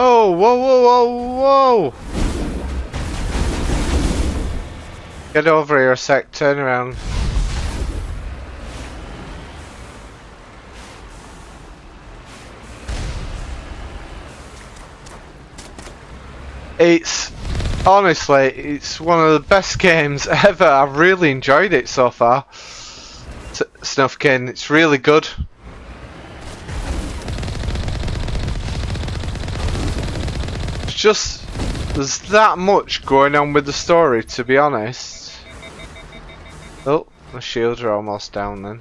Oh, whoa, whoa, whoa, whoa! Get over here a sec, turn around. It's, honestly, it's one of the best games ever. I've really enjoyed it so far. Snufkin, it's really good. Just there's that much going on with the story, to be honest. Oh, my shields are almost down then.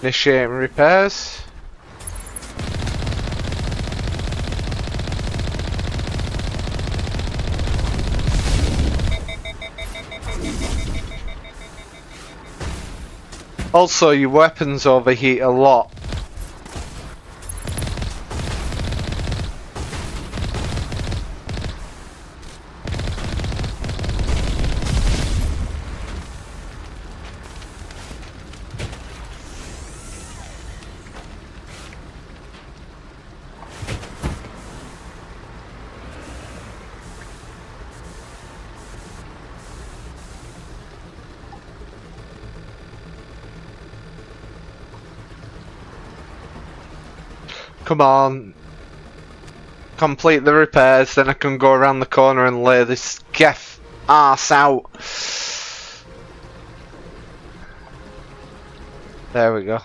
Initiating repairs. Also, your weapons overheat a lot. Come on. Complete the repairs, then I can go around the corner and lay this Geth arse out. There we go.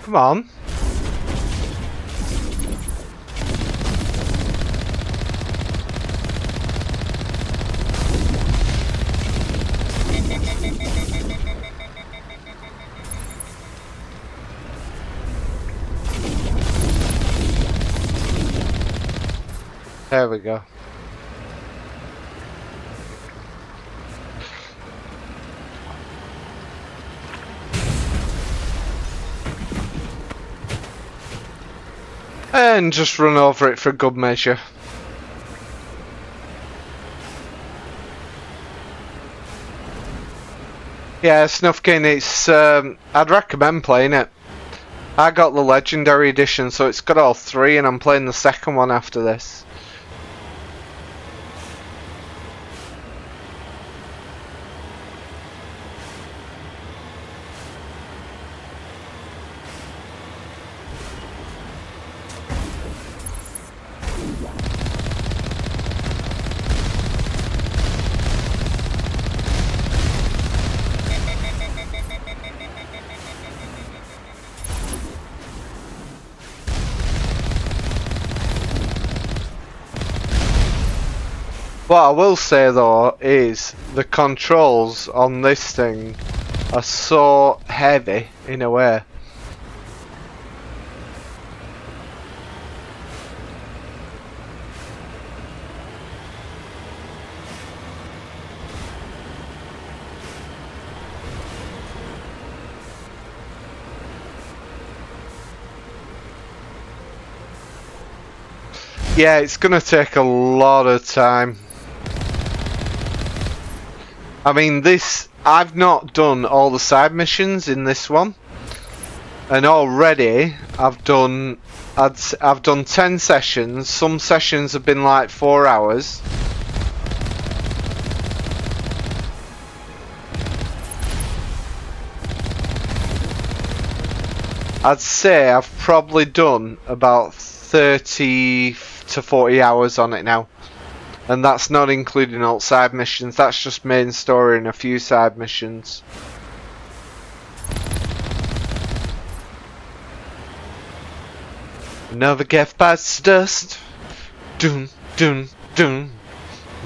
Come on. There we go. And just run over it for good measure. Yeah, Snufkin, it's I'd recommend playing it. I got the Legendary Edition, so it's got all three, and I'm playing the second one after this. What I will say though is the controls on this thing are so heavy in a way. Yeah, it's gonna take a lot of time. I mean, I've not done all the side missions in this one, and already I've done 10 sessions. Some sessions have been like 4 hours. I'd say I've probably done about 30 to 40 hours on it now. And that's not including all side missions, that's just main story and a few side missions. Never get past dust. Doom, doom, doom.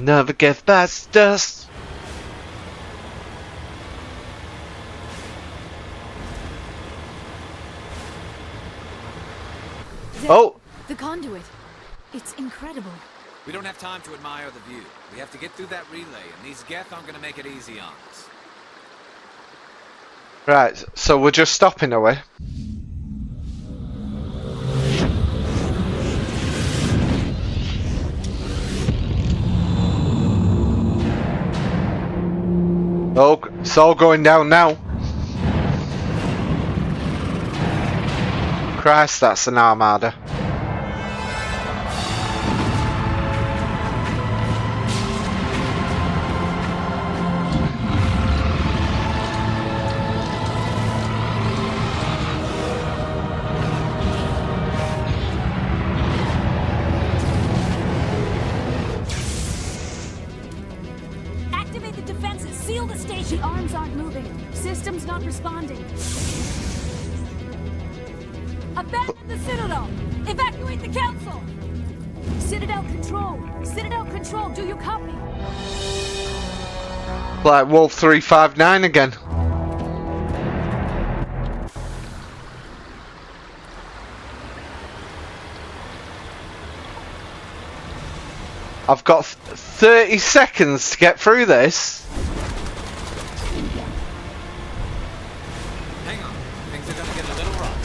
Never get past dust. Oh! The conduit. It's incredible. We don't have time to admire the view. We have to get through that relay, and these Geth aren't going to make it easy on us. Right, so we're just stopping away. Oh, it's all going down now. Christ, that's an armada. defenses. Seal the station. The arms aren't moving. Systems not responding. Abandon the Citadel. Evacuate the Council. Citadel Control. Citadel Control, do you copy? Black Wolf 359 again. I've got 30 seconds to get through this. Hang on. Things are gonna get a little rough.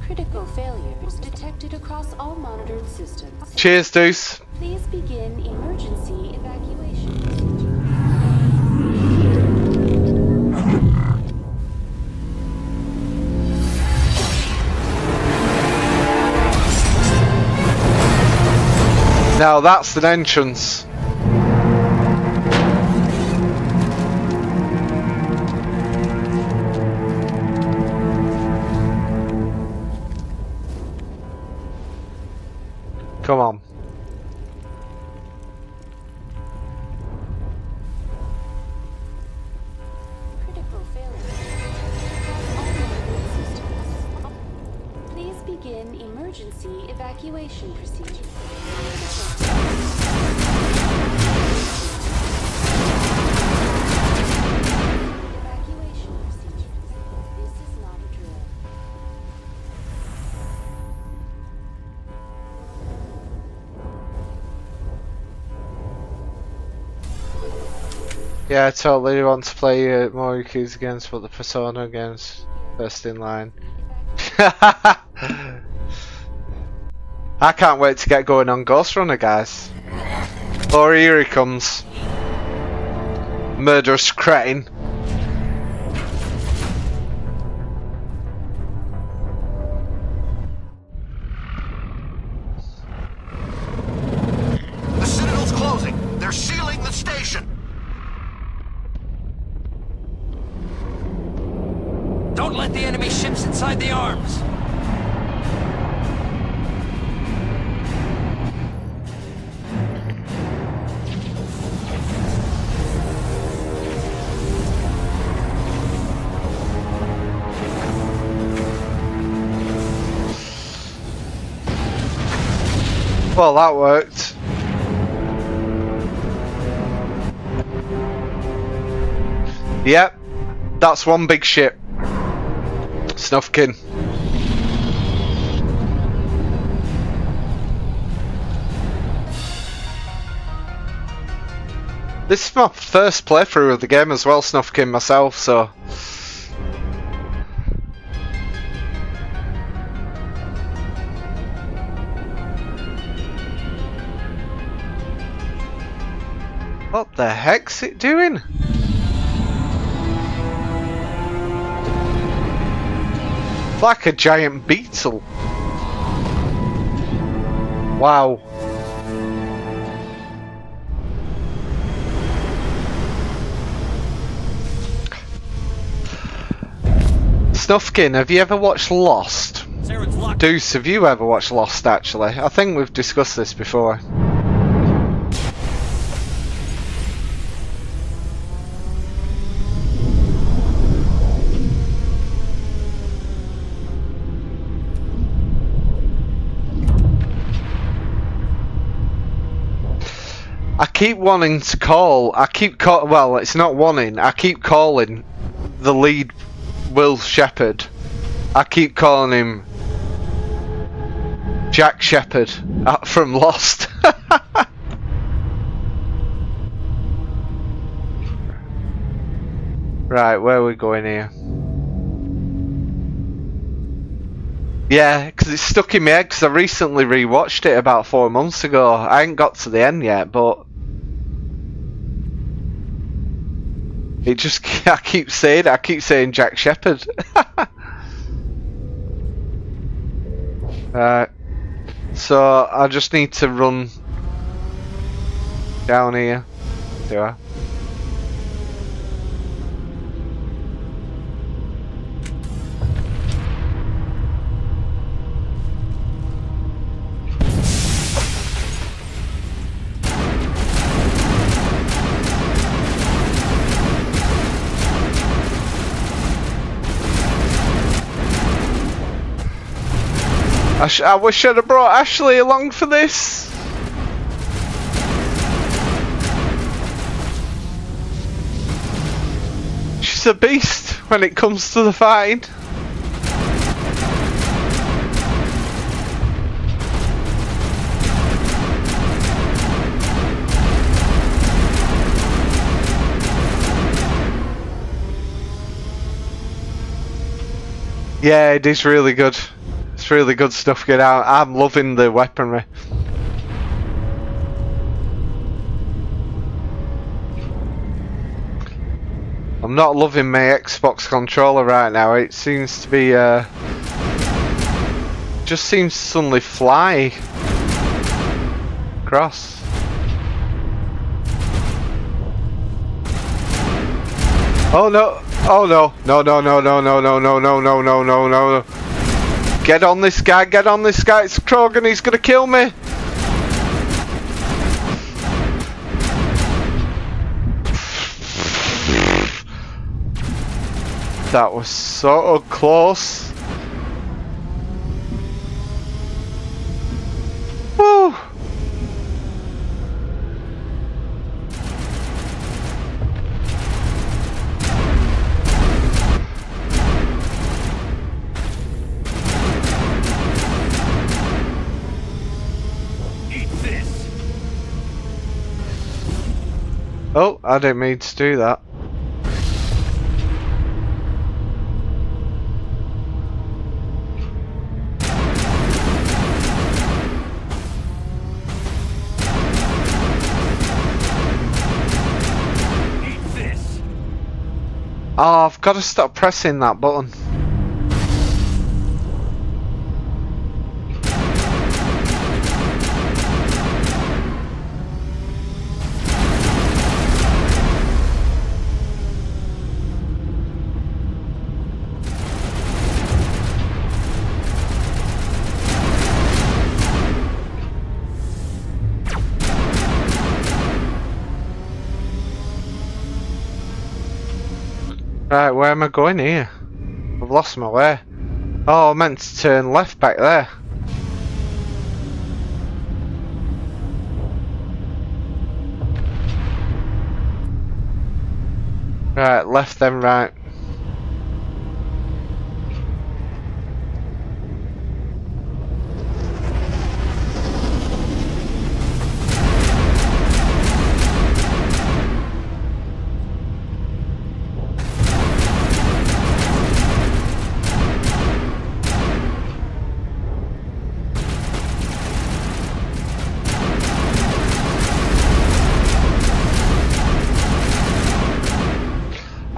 Critical failures detected across all monitored systems. Cheers, Deuce. Please begin emergency evacuation. Now that's an entrance. Come on. Critical failure. All monitored systems. Please begin emergency evacuation procedure. Evacuation procedures. This is not a drill. Yeah, I totally want to play more Yakuza games, but the Persona games first in line. I can't wait to get going on Ghost Runner, guys. Oh, here he comes. Murderous cretin. The Citadel's closing. They're sealing the station. Don't let the enemy ships inside the arms! Well, that worked. Yep, that's one big ship. Snufkin. This is my first playthrough of the game as well, Snufkin, myself, so... What the heck's it doing? It's like a giant beetle. Wow. Snufkin, have you ever watched Lost? Deuce, have you ever watched Lost actually? I think we've discussed this before. I keep wanting to call, well, it's not wanting, I keep calling the lead Will Shepherd. I keep calling him Jack Shepherd from Lost. Right, where are we going here? Yeah, because it's stuck in my head because I recently rewatched it about 4 months ago. I ain't got to the end yet, but it just, I keep saying Jack Shepherd. So I just need to run down here. Do I? I wish I'd have brought Ashley along for this. She's a beast when it comes to the fighting. Yeah, it is really good. It's really good stuff. Get out. I'm loving the weaponry. I'm not loving my Xbox controller right now. It seems to be just seems to suddenly fly across. Oh no! Oh no! No! No! No! No! No! No! No! No! No! No! No! No! Get on this guy! Get on this guy! It's Krogan! He's gonna kill me! That was so close. Woo! Eat this. Oh, I didn't mean to do that. Oh, I've got to stop pressing that button. Right, where am I going here? I've lost my way. Oh, I meant to turn left back there. Right, left then right.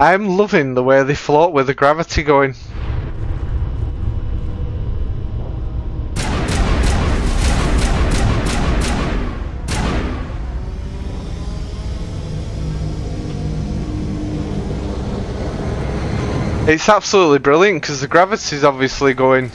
I'm loving the way they float with the gravity going. It's absolutely brilliant because the gravity's obviously going.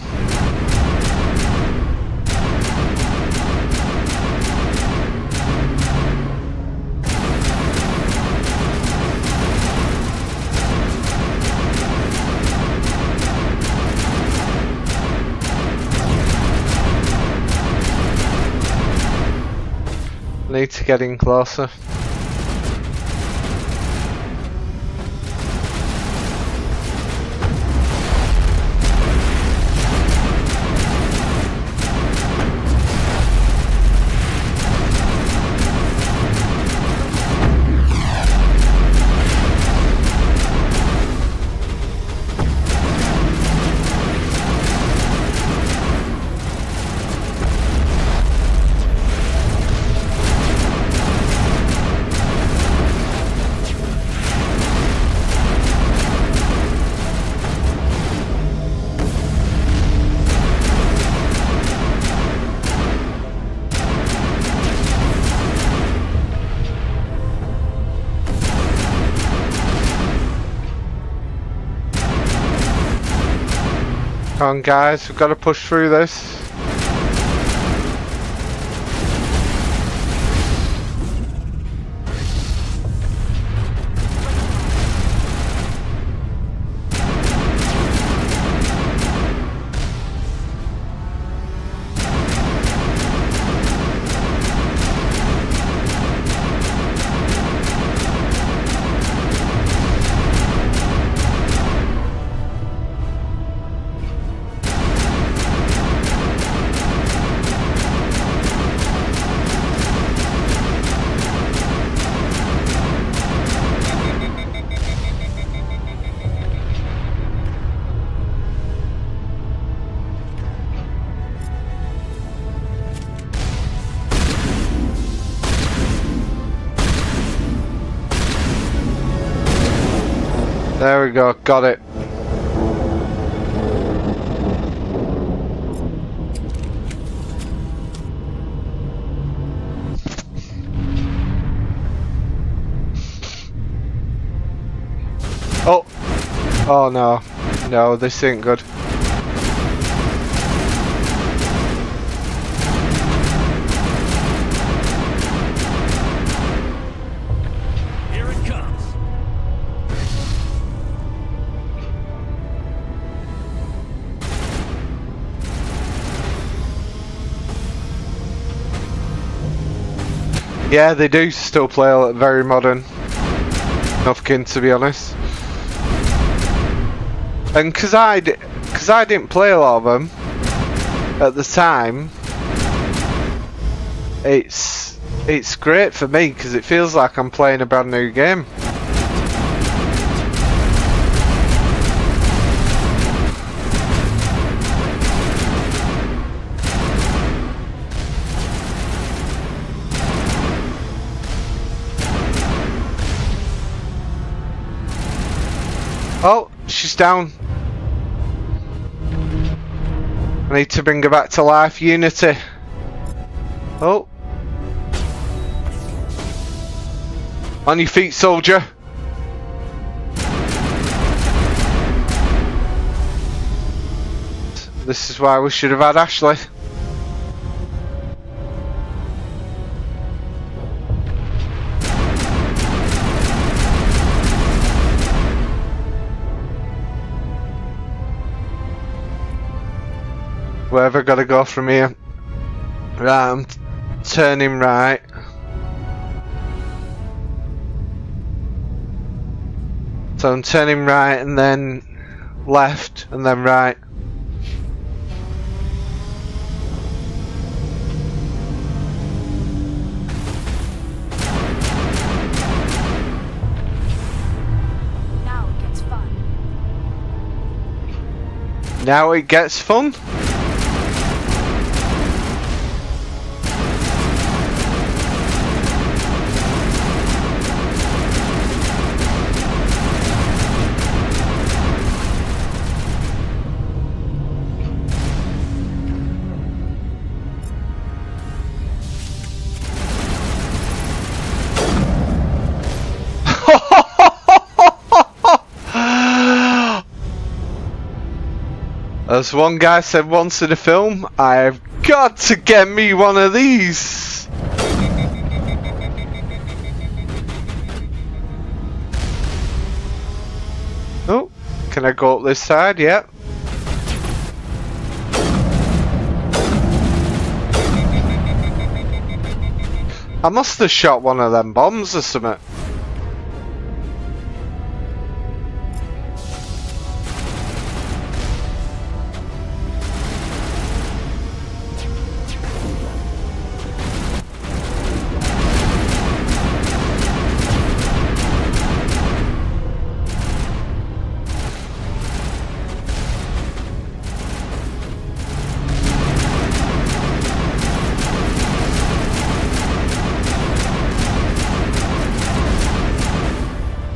Need to get in closer. Come on, guys, we've got to push through this. There we go, got it. Oh! Oh no. No, this ain't good. Here it comes. Yeah, they do still play very modern. Enough to be honest. And because I didn't play a lot of them at the time, it's great for me because it feels like I'm playing a brand new game. Oh, she's down. I need to bring her back to life. Unity. Oh. On your feet, soldier. This is why we should have had Ashley. Where have I got to go from here? Right, I'm turning right. So I'm turning right and then left and then right. Now it gets fun. Now it gets fun? As one guy said once in a film, I've got to get me one of these. Oh, can I go up this side? Yeah. I must have shot one of them bombs or something.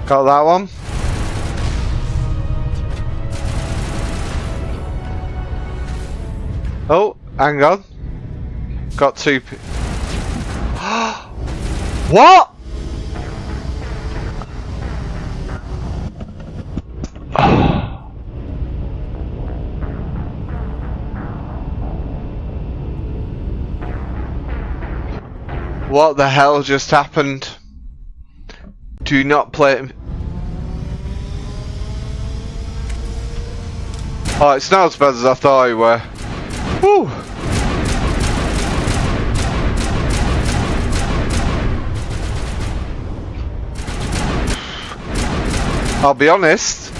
Got that one. Oh, hang on. Got two. What? What the hell just happened? Do not play. Oh, it's not as bad as I thought it were. Woo! I'll be honest.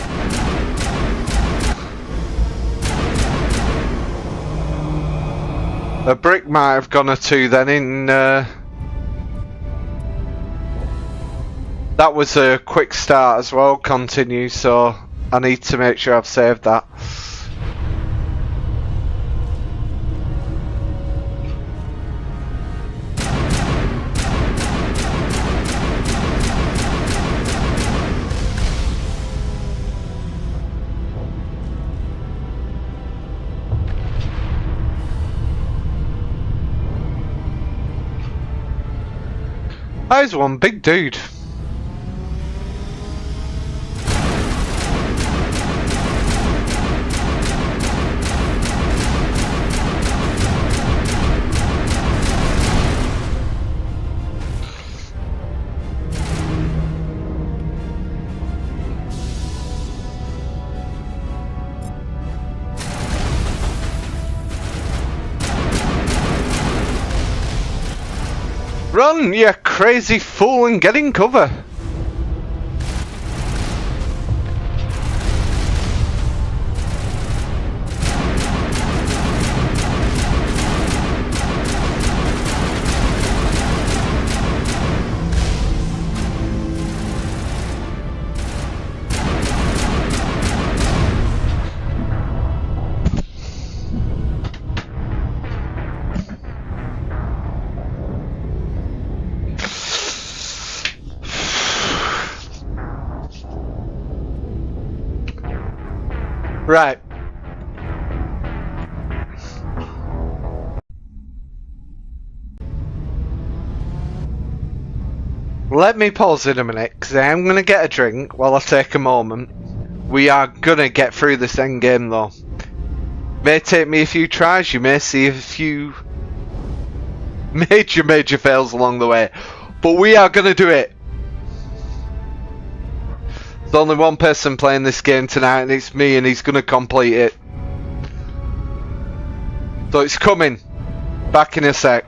A brick might have gone or two then in... That was a quick start as well, continue, so I need to make sure I've saved that. There's one big dude. Run, you crazy fool, and get in cover! Right. Let me pause in a minute, because I am going to get a drink while I take a moment. We are going to get through this end game though. May take me a few tries, you may see a few major fails along the way. But we are going to do it. There's only one person playing this game tonight, and it's me, and he's going to complete it. So it's coming. Back in a sec.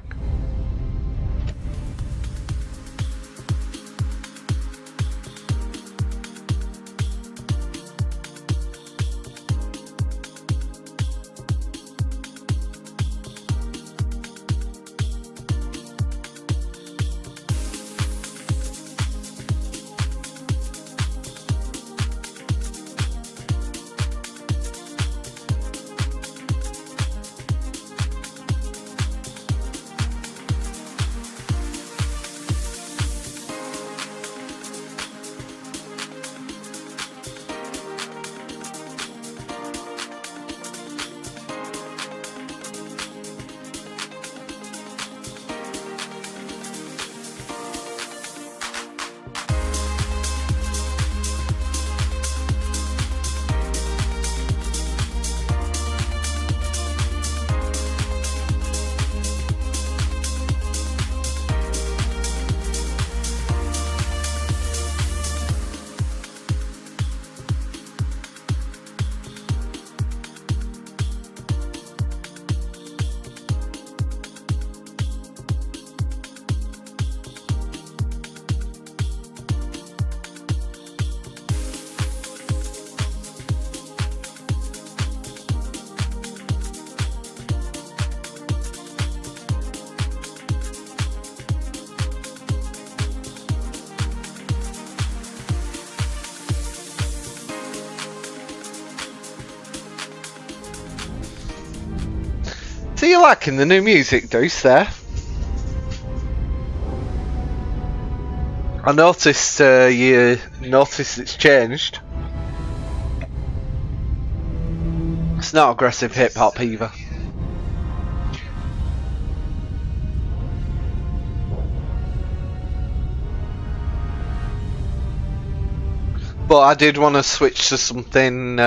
So you're liking the new music, Deuce, there? I noticed you noticed it's changed. It's not aggressive hip hop either. But I did want to switch to something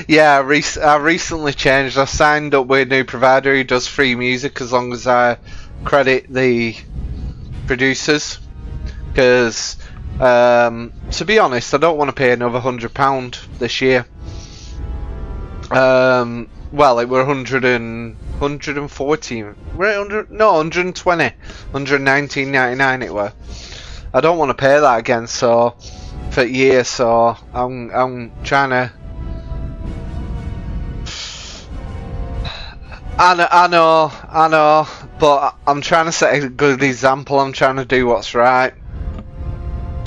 Yeah, I recently changed. I signed up with a new provider who does free music as long as I credit the producers. Because, to be honest, I don't want to pay another £100 this year. Well, it were 114. No, 120. 119.99 it were. I don't want to pay that again, so for a year. So I'm trying to. I know, but I'm trying to set a good example. I'm trying to do what's right.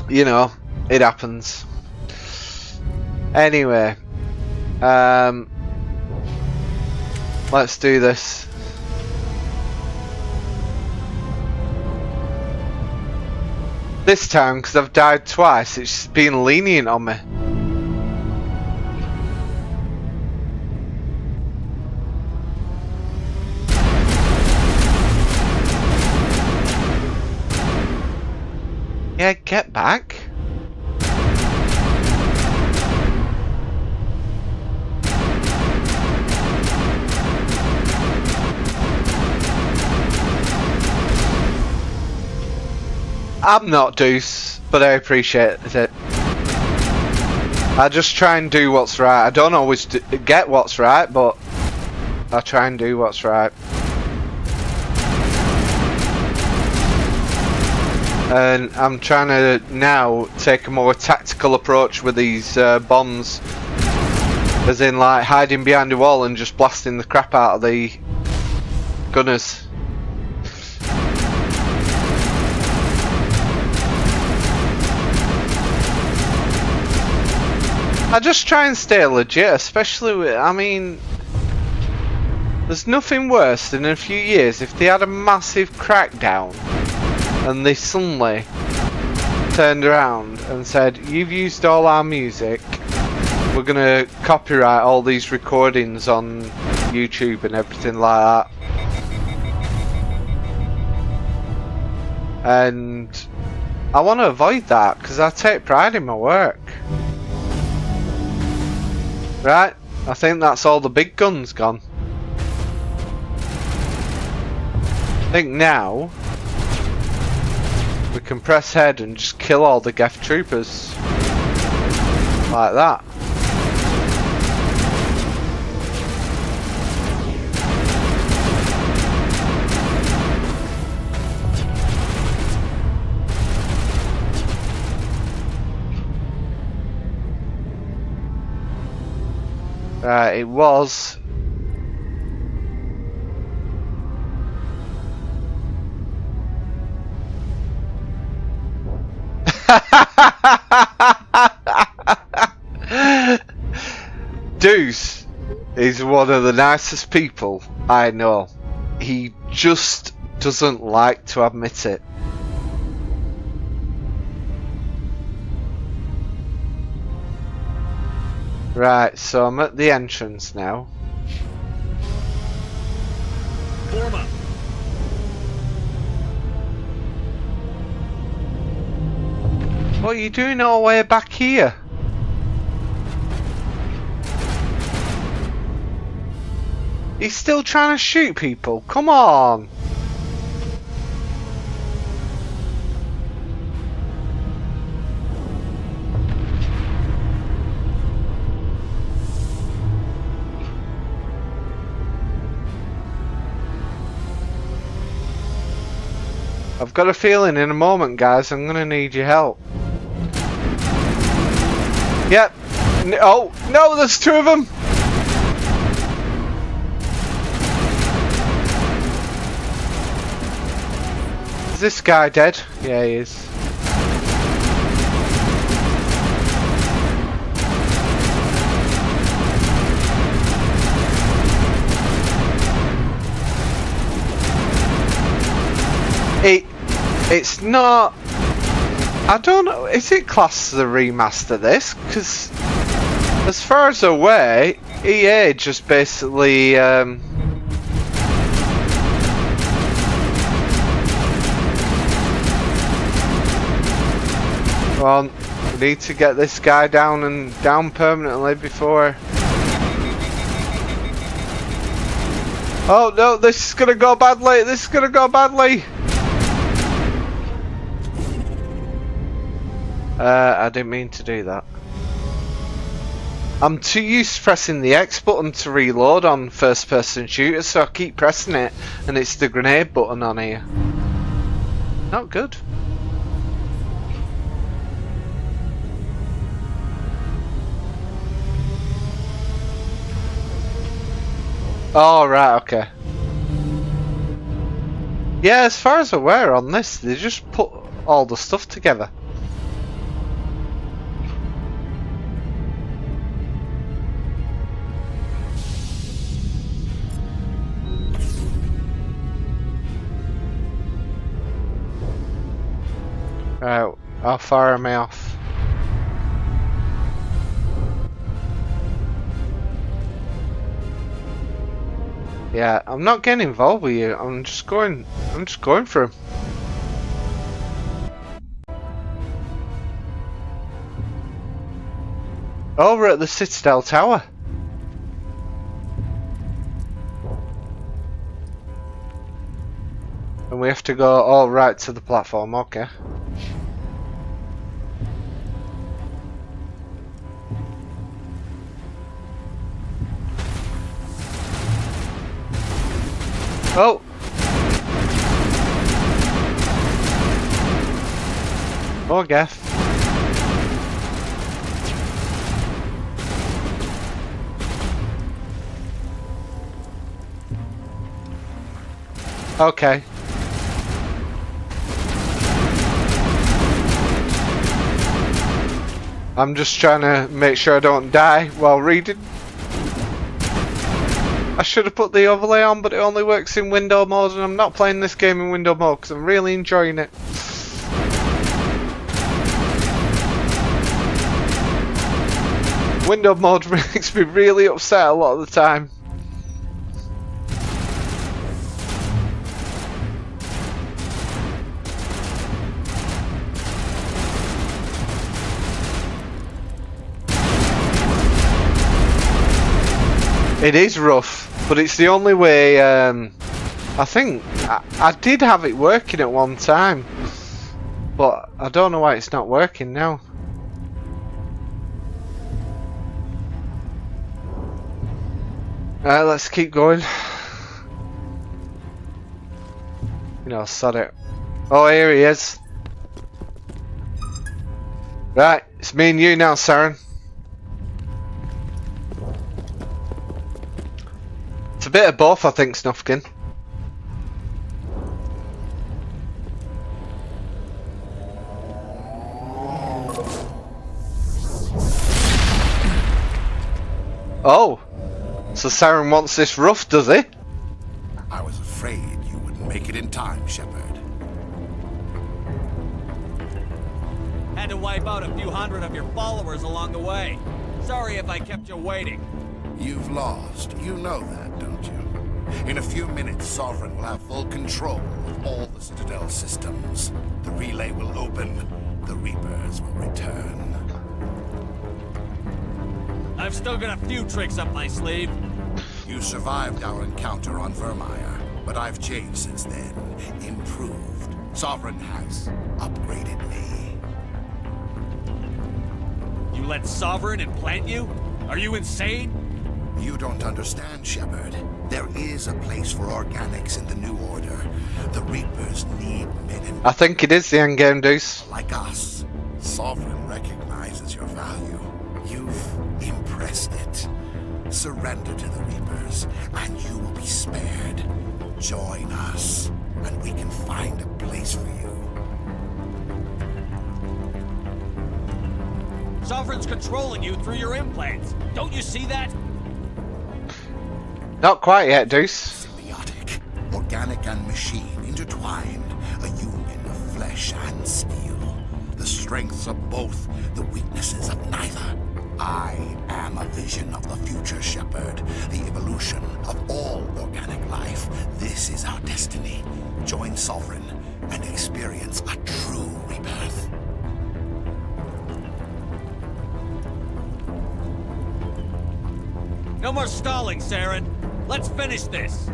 You know, it happens. Anyway, let's do this. This time, because I've died twice, it's been lenient on me. Yeah, get back. I'm not Deuce, but I appreciate it. I just try and do what's right. I don't always get what's right, but I try and do what's right. And I'm trying to now take a more tactical approach with these bombs, as in like hiding behind a wall and just blasting the crap out of the gunners. I just try and stay legit, especially with, I mean, there's nothing worse than in a few years if they had a massive crackdown and they suddenly turned around and said, you've used all our music, we're gonna copyright all these recordings on YouTube and everything like that. And I want to avoid that because I take pride in my work. Right, I think that's all the big guns gone. I think now we can press head and just kill all the Geth troopers like that. Right, it was Deuce is one of the nicest people I know. He just doesn't like to admit it. Right, so I'm at the entrance now. Form up. What are you doing all the way back here? He's still trying to shoot people. Come on. I've got a feeling in a moment, guys, I'm gonna need your help. Yep. Oh, no, there's two of them. Is this guy dead? Yeah, he is. It's not. I don't know. Is it classed as a remaster? This, because as far as I'm aware, EA just basically. Come on, we need to get this guy down permanently before Oh no, this is gonna go badly. This is gonna go badly. I didn't mean to do that. I'm too used to pressing the X button to reload on first person shooters, so I keep pressing it and it's the grenade button on here. Not good. Oh right, okay. Yeah, as far as I'm aware on this, they just put all the stuff together. Right, how far am I off? Yeah, I'm not getting involved with you. I'm just going for him. Over at the Citadel Tower. And we have to go all right to the platform, okay. Oh! More gaff. Okay. I'm just trying to make sure I don't die while reading. I should have put the overlay on, but it only works in window mode, and I'm not playing this game in window mode because I'm really enjoying it. Window mode makes me really upset a lot of the time. It is rough, but it's the only way. I think I did have it working at one time, but I don't know why it's not working now. Let's keep going. You know, sod it. Oh, here he is. Right, it's me and you now, Saren. It's a bit of both, I think, Snufkin. Oh, so Saren wants this rough, does he? I was afraid you wouldn't make it in time, Shepard. Had to wipe out a few hundred of your followers along the way. Sorry if I kept you waiting. You've lost. You know that, don't you? In a few minutes, Sovereign will have full control of all the Citadel systems. The relay will open. The Reapers will return. I've still got a few tricks up my sleeve. You survived our encounter on Vermeer, but I've changed since then. Improved. Sovereign has upgraded me. You let Sovereign implant you? Are you insane? You don't understand, Shepard. There is a place for organics in the New Order. The Reapers need men and I think it is the endgame, Deuce. like us. Sovereign recognizes your value. You've impressed it. Surrender to the Reapers, and you will be spared. Join us, and we can find a place for you. Sovereign's controlling you through your implants. Don't you see that? Not quite yet, Deuce. Symbiotic, organic and machine intertwined, a union of flesh and steel. The strengths of both, the weaknesses of neither. I am a vision of the future, Shepard. The evolution of all organic life. This is our destiny. Join Sovereign and experience a true rebirth. No more stalling, Saren. Let's finish this.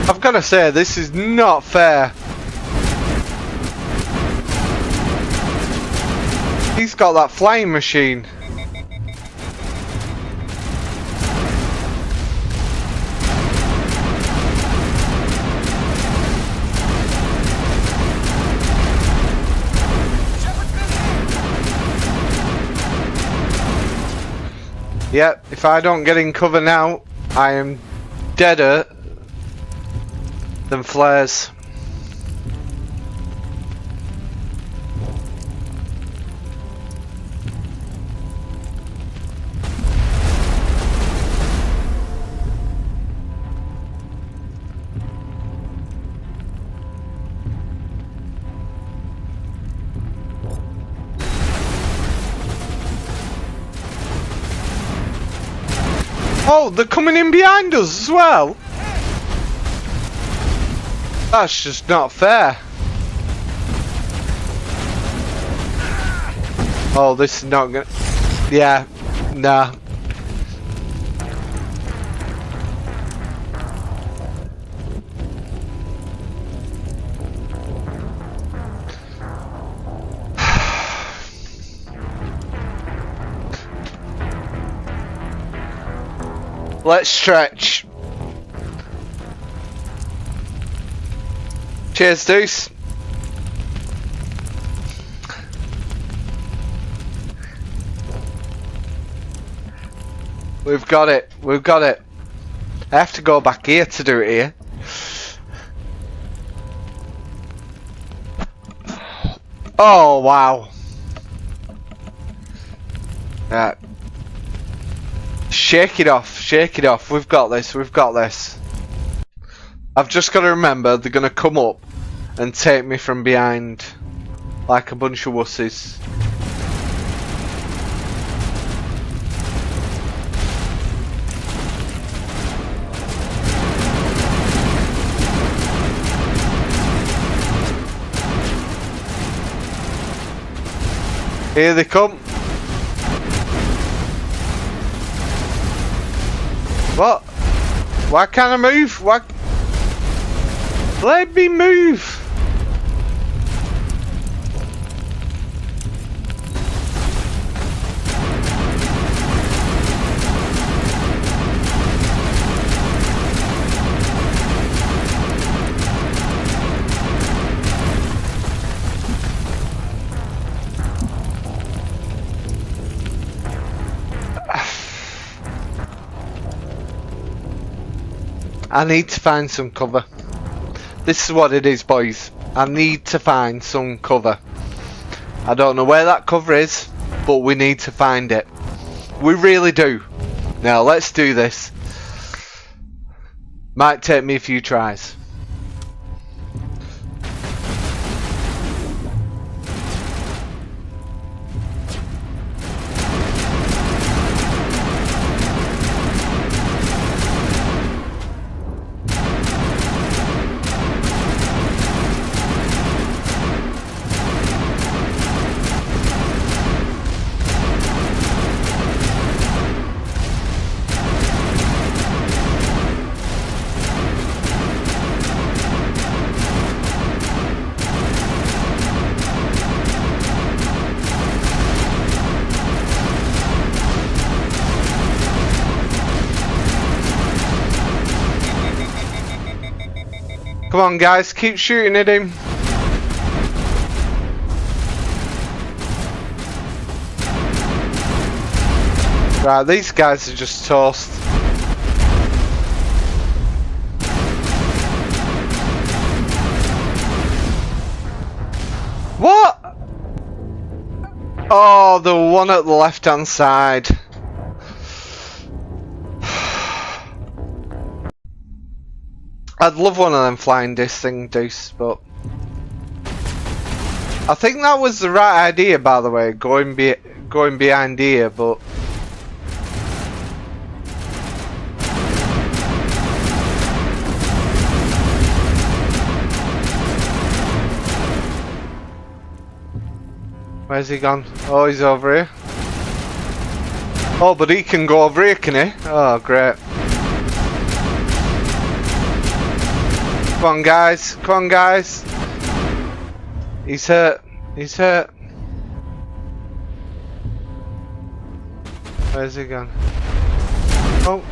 I've got to say, this is not fair. He's got that flying machine. Yep, if I don't get in cover now, I am deader than flares. Oh, they're coming in behind us as well. That's just not fair. Oh, this is not gonna... Yeah, nah. Let's stretch. Cheers, Deuce. We've got it. We've got it. I have to go back here to do it here. Oh, wow. Yeah. Shake it off, shake it off. We've got this, we've got this. I've just got to remember they're going to come up and take me from behind like a bunch of wussies. Here they come. What? Why can't I move? Why? Let me move. I need to find some cover. This is what it is, boys. I need to find some cover. I don't know where that cover is, but we need to find it. We really do. Now, let's do this. Might take me a few tries. Come on, guys, keep shooting at him. Right, these guys are just toast. What? Oh, the one at the left-hand side. I'd love one of them flying disc thing, Deuce, but I think that was the right idea, by the way, going behind here, but where's he gone? Oh, he's over here. Oh, but he can go over here, can he? Oh, great. Come on, guys. Come on, guys. He's hurt. He's hurt. Where's he gone? Oh.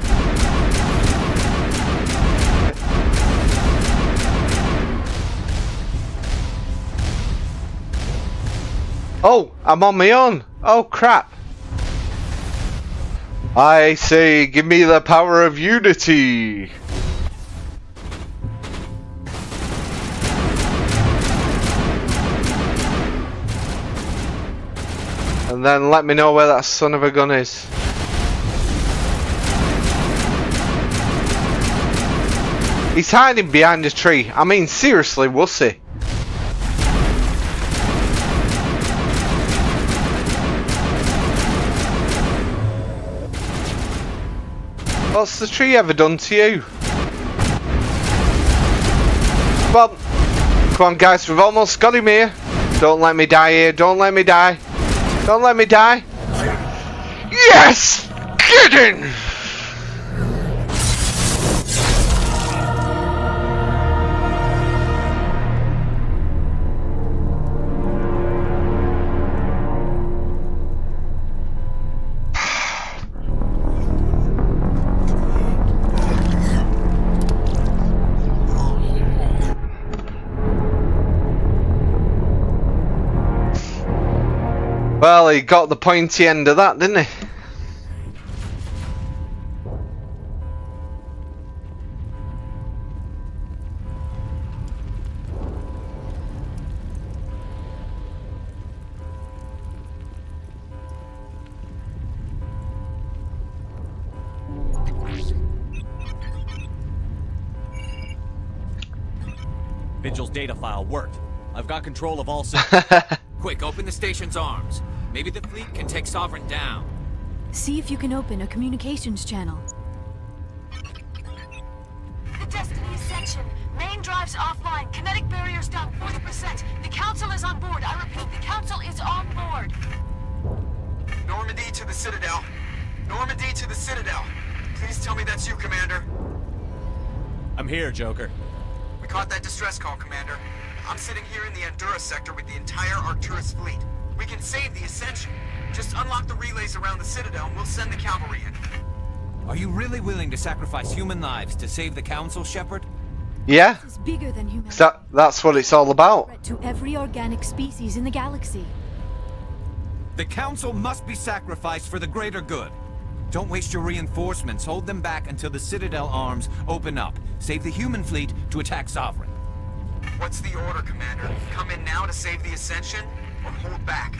Oh, I'm on my own. Oh, crap. I say, give me the power of unity. And then let me know where that son of a gun is. He's hiding behind a tree. I mean, seriously, wussy. What's the tree ever done to you? Well, come on guys, we've almost got him here. Don't let me die here, don't let me die. Don't let me die. Yes! Get in! Well, he got the pointy end of that, didn't he? Vigil's data file worked. I've got control of all systems. Quick, open the station's arms. Maybe the fleet can take Sovereign down. See if you can open a communications channel. The Destiny Ascension. Main drives offline. Kinetic barriers down 40%. The Council is on board. I repeat, the Council is on board. Normandy to the Citadel. Normandy to the Citadel. Please tell me that's you, Commander. I'm here, Joker. We caught that distress call, Commander. I'm sitting here in the Andurra sector with the entire Arcturus fleet. We can save the Ascension. Just unlock the relays around the Citadel and we'll send the cavalry in. Are you really willing to sacrifice human lives to save the Council, Shepard? Yeah. This is bigger than humanity. That's what it's all about. To every organic species in the galaxy. The Council must be sacrificed for the greater good. Don't waste your reinforcements. Hold them back until the Citadel arms open up. Save the human fleet to attack Sovereign. What's the order, Commander? Come in now to save the Ascension, or hold back?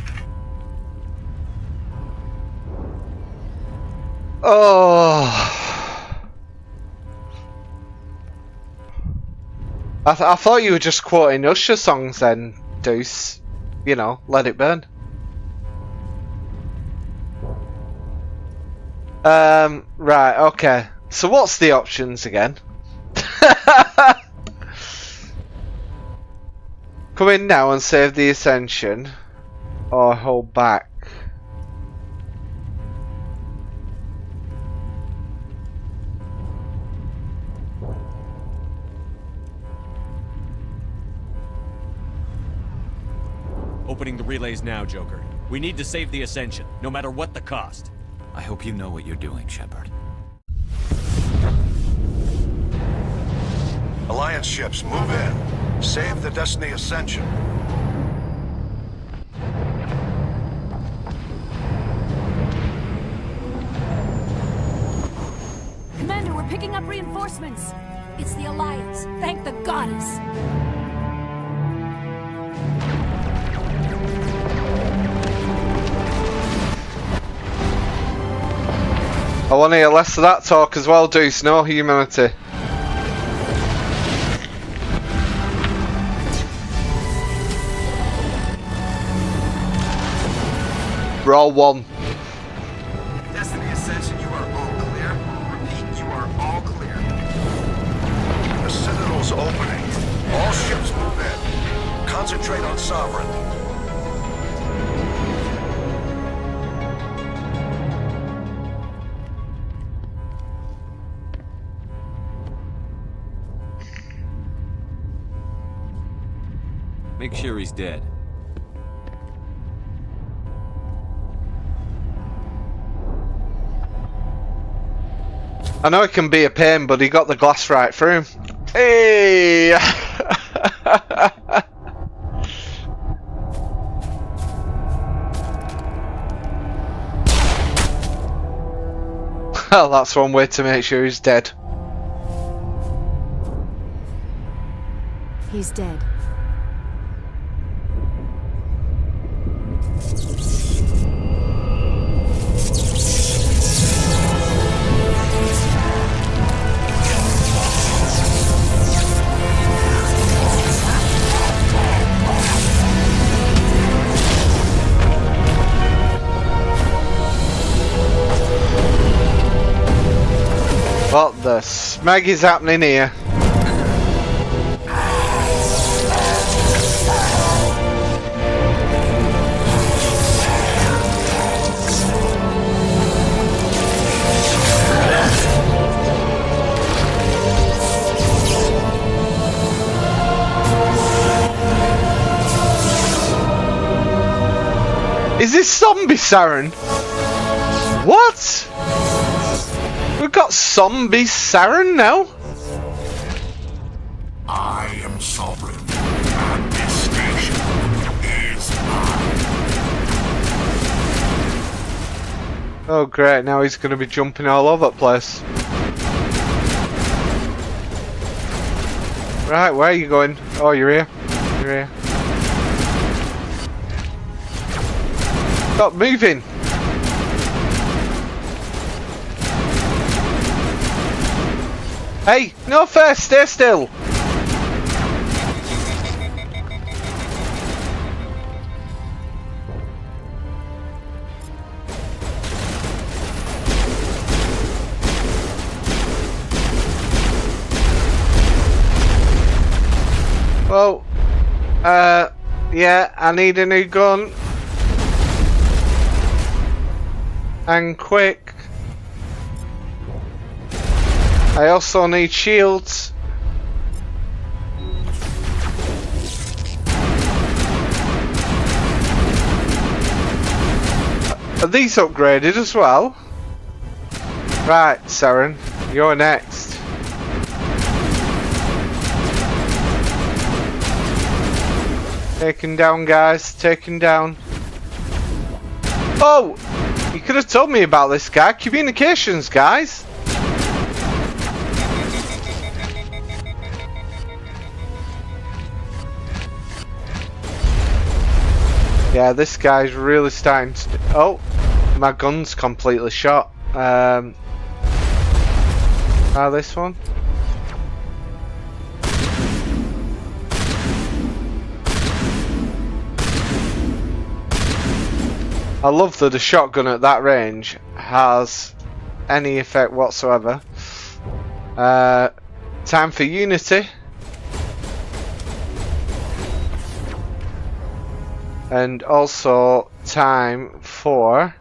Oh. I thought you were just quoting Usher songs then, Deuce. You know, let it burn. Right, okay. So what's the options again? Come in now and save the Ascension, or hold back. Opening the relays now, Joker. We need to save the Ascension, no matter what the cost. I hope you know what you're doing, Shepard. Alliance ships, move in. Save the Destiny Ascension. Commander, we're picking up reinforcements. It's the Alliance. Thank the goddess. I want to hear less of that talk as well, Deuce. No humanity. Roll one. Destiny Ascension, you are all clear. Repeat, you are all clear. The Citadel's opening. All ships move in. Concentrate on Sovereign. Make sure he's dead. I know it can be a pain, but he got the glass right through him. Hey! Well, that's one way to make sure he's dead. He's dead. What the smeg is happening here? Is this zombie Saren? What? We've got zombie Saren now? I am sovereign, and this station is mine. Oh great, now he's going to be jumping all over the place. Right, where are you going? Oh, you're here. You're here. Stop moving! Hey, no fair, stay still! Well, yeah, I need a new gun. And quick. I also need shields. Are these upgraded as well? Right, Saren, you're next. Taken down, guys, taken down. Oh! You could have told me about this guy. Communications, guys. Yeah, this guy's really starting to... Oh, my gun's completely shot. This one. I love that a shotgun at that range has any effect whatsoever. Time for Unity. And also time for...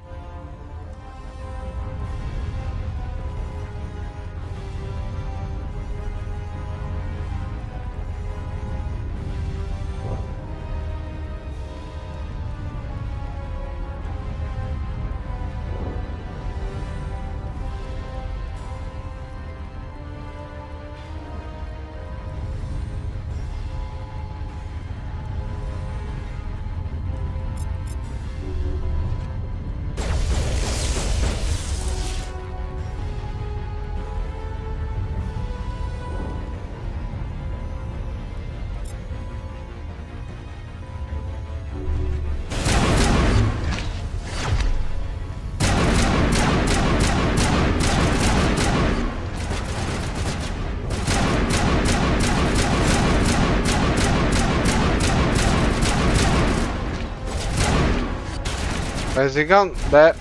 Where's he gone? There.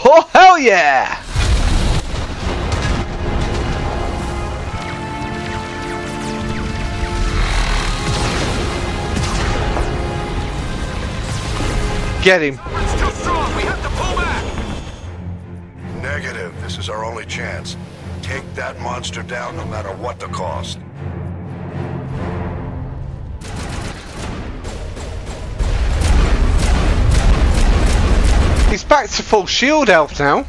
Oh, hell yeah! Get him. It's too strong. We have to pull back. Negative. This is our only chance. Take that monster down no matter what the cost. He's back to full shield health now.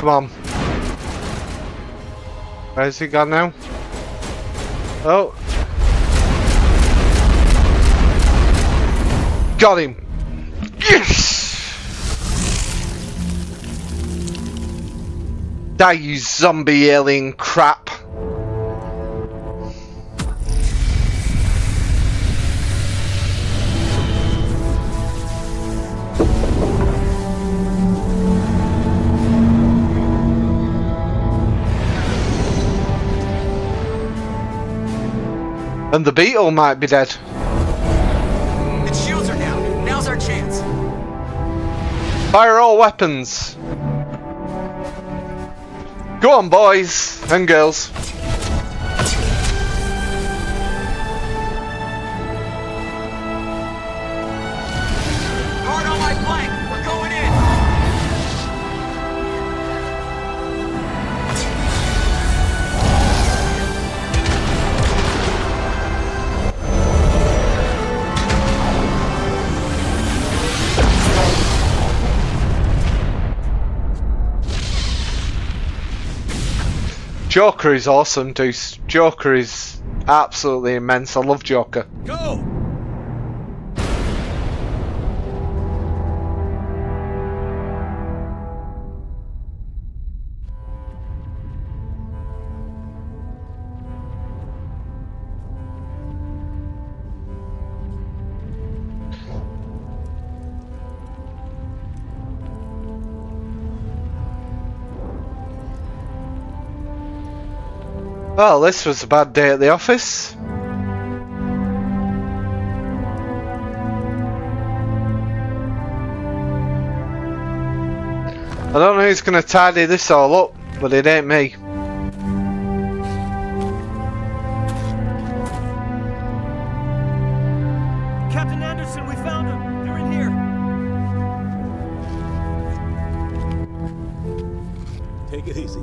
Come on. Where's he gone now? Oh. Got him. Yes! Die, you zombie alien crap. And the beetle might be dead. Its shields are down. Now's our chance. Fire all weapons. Go on, boys and girls. Guard on my flank. We're going in. Joker is awesome, Deuce. Joker is absolutely immense. I love Joker. Go! Well, this was a bad day at the office. I don't know who's going to tidy this all up, but it ain't me. Captain Anderson, we found them. They're in here. Take it easy.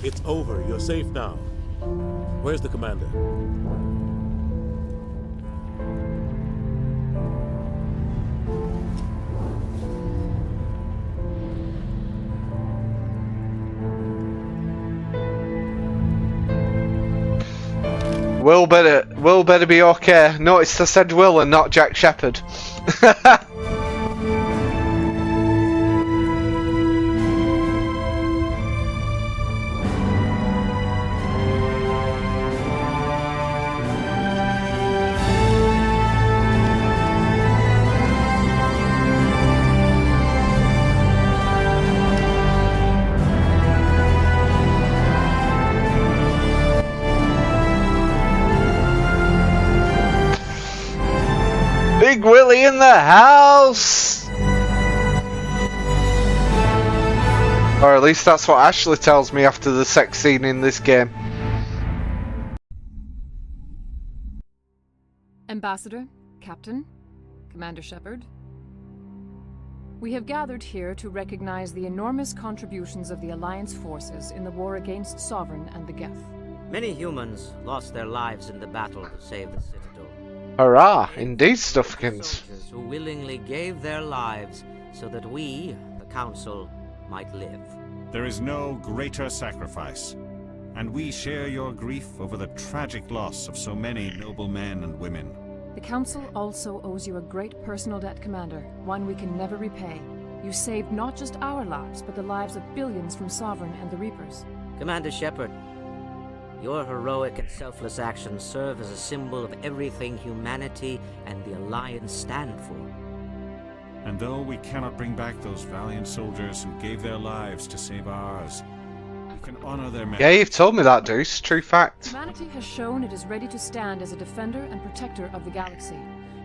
It's over. You're safe now. Where's the commander? Will better be okay. Notice I said Will and not Jack Shepherd. Big Willie in the house! Or at least that's what Ashley tells me after the sex scene in this game. Ambassador, Captain, Commander Shepard. We have gathered here to recognize the enormous contributions of the Alliance forces in the war against Sovereign and the Geth. Many humans lost their lives in the battle to save the Citadel. Hurrah, indeed, Stuffkins. Soldiers who willingly gave their lives so that we, the Council, might live. There is no greater sacrifice, and we share your grief over the tragic loss of so many noble men and women. The Council also owes you a great personal debt, Commander, one we can never repay. You saved not just our lives, but the lives of billions from Sovereign and the Reapers. Commander Shepard, your heroic and selfless actions serve as a symbol of everything humanity and the Alliance stand for. And though we cannot bring back those valiant soldiers who gave their lives to save ours, we can honor their memory. Yeah, you've told me that, Deuce. True fact. Humanity has shown it is ready to stand as a defender and protector of the galaxy.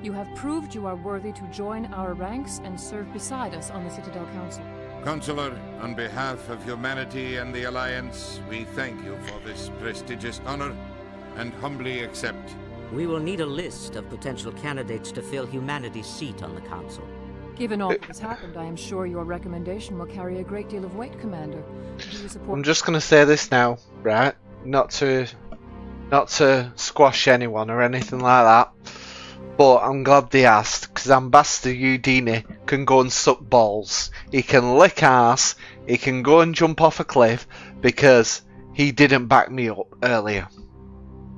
You have proved you are worthy to join our ranks and serve beside us on the Citadel Council. Consular, on behalf of humanity and the Alliance, we thank you for this prestigious honor and humbly accept. We will need a list of potential candidates to fill humanity's seat on the Council. Given all that has happened, I am sure your recommendation will carry a great deal of weight, Commander. Do you support... I'm just going to say this now, right? Not to squash anyone or anything like that. But I'm glad they asked, because Ambassador Udini can go and suck balls. He can lick ass. He can go and jump off a cliff because he didn't back me up earlier.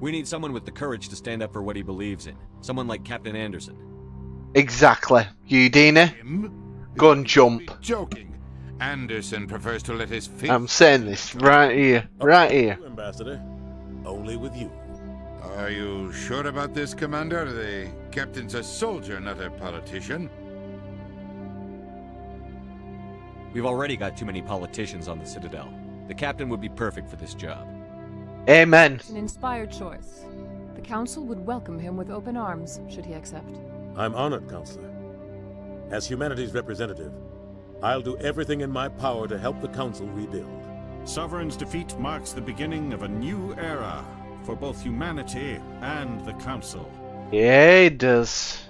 We need someone with the courage to stand up for what he believes in. Someone like Captain Anderson. Exactly. Udini, go and jump. Joking. Anderson prefers to let his feet... I'm saying this right here. Right here. Ambassador. Only with you. Are you sure about this, Commander? The captain's a soldier, not a politician. We've already got too many politicians on the Citadel. The captain would be perfect for this job. Amen. An inspired choice. The Council would welcome him with open arms, should he accept. I'm honored, Counselor. As humanity's representative, I'll do everything in my power to help the Council rebuild. Sovereign's defeat marks the beginning of a new era for both humanity and the Council. Yeah, it does.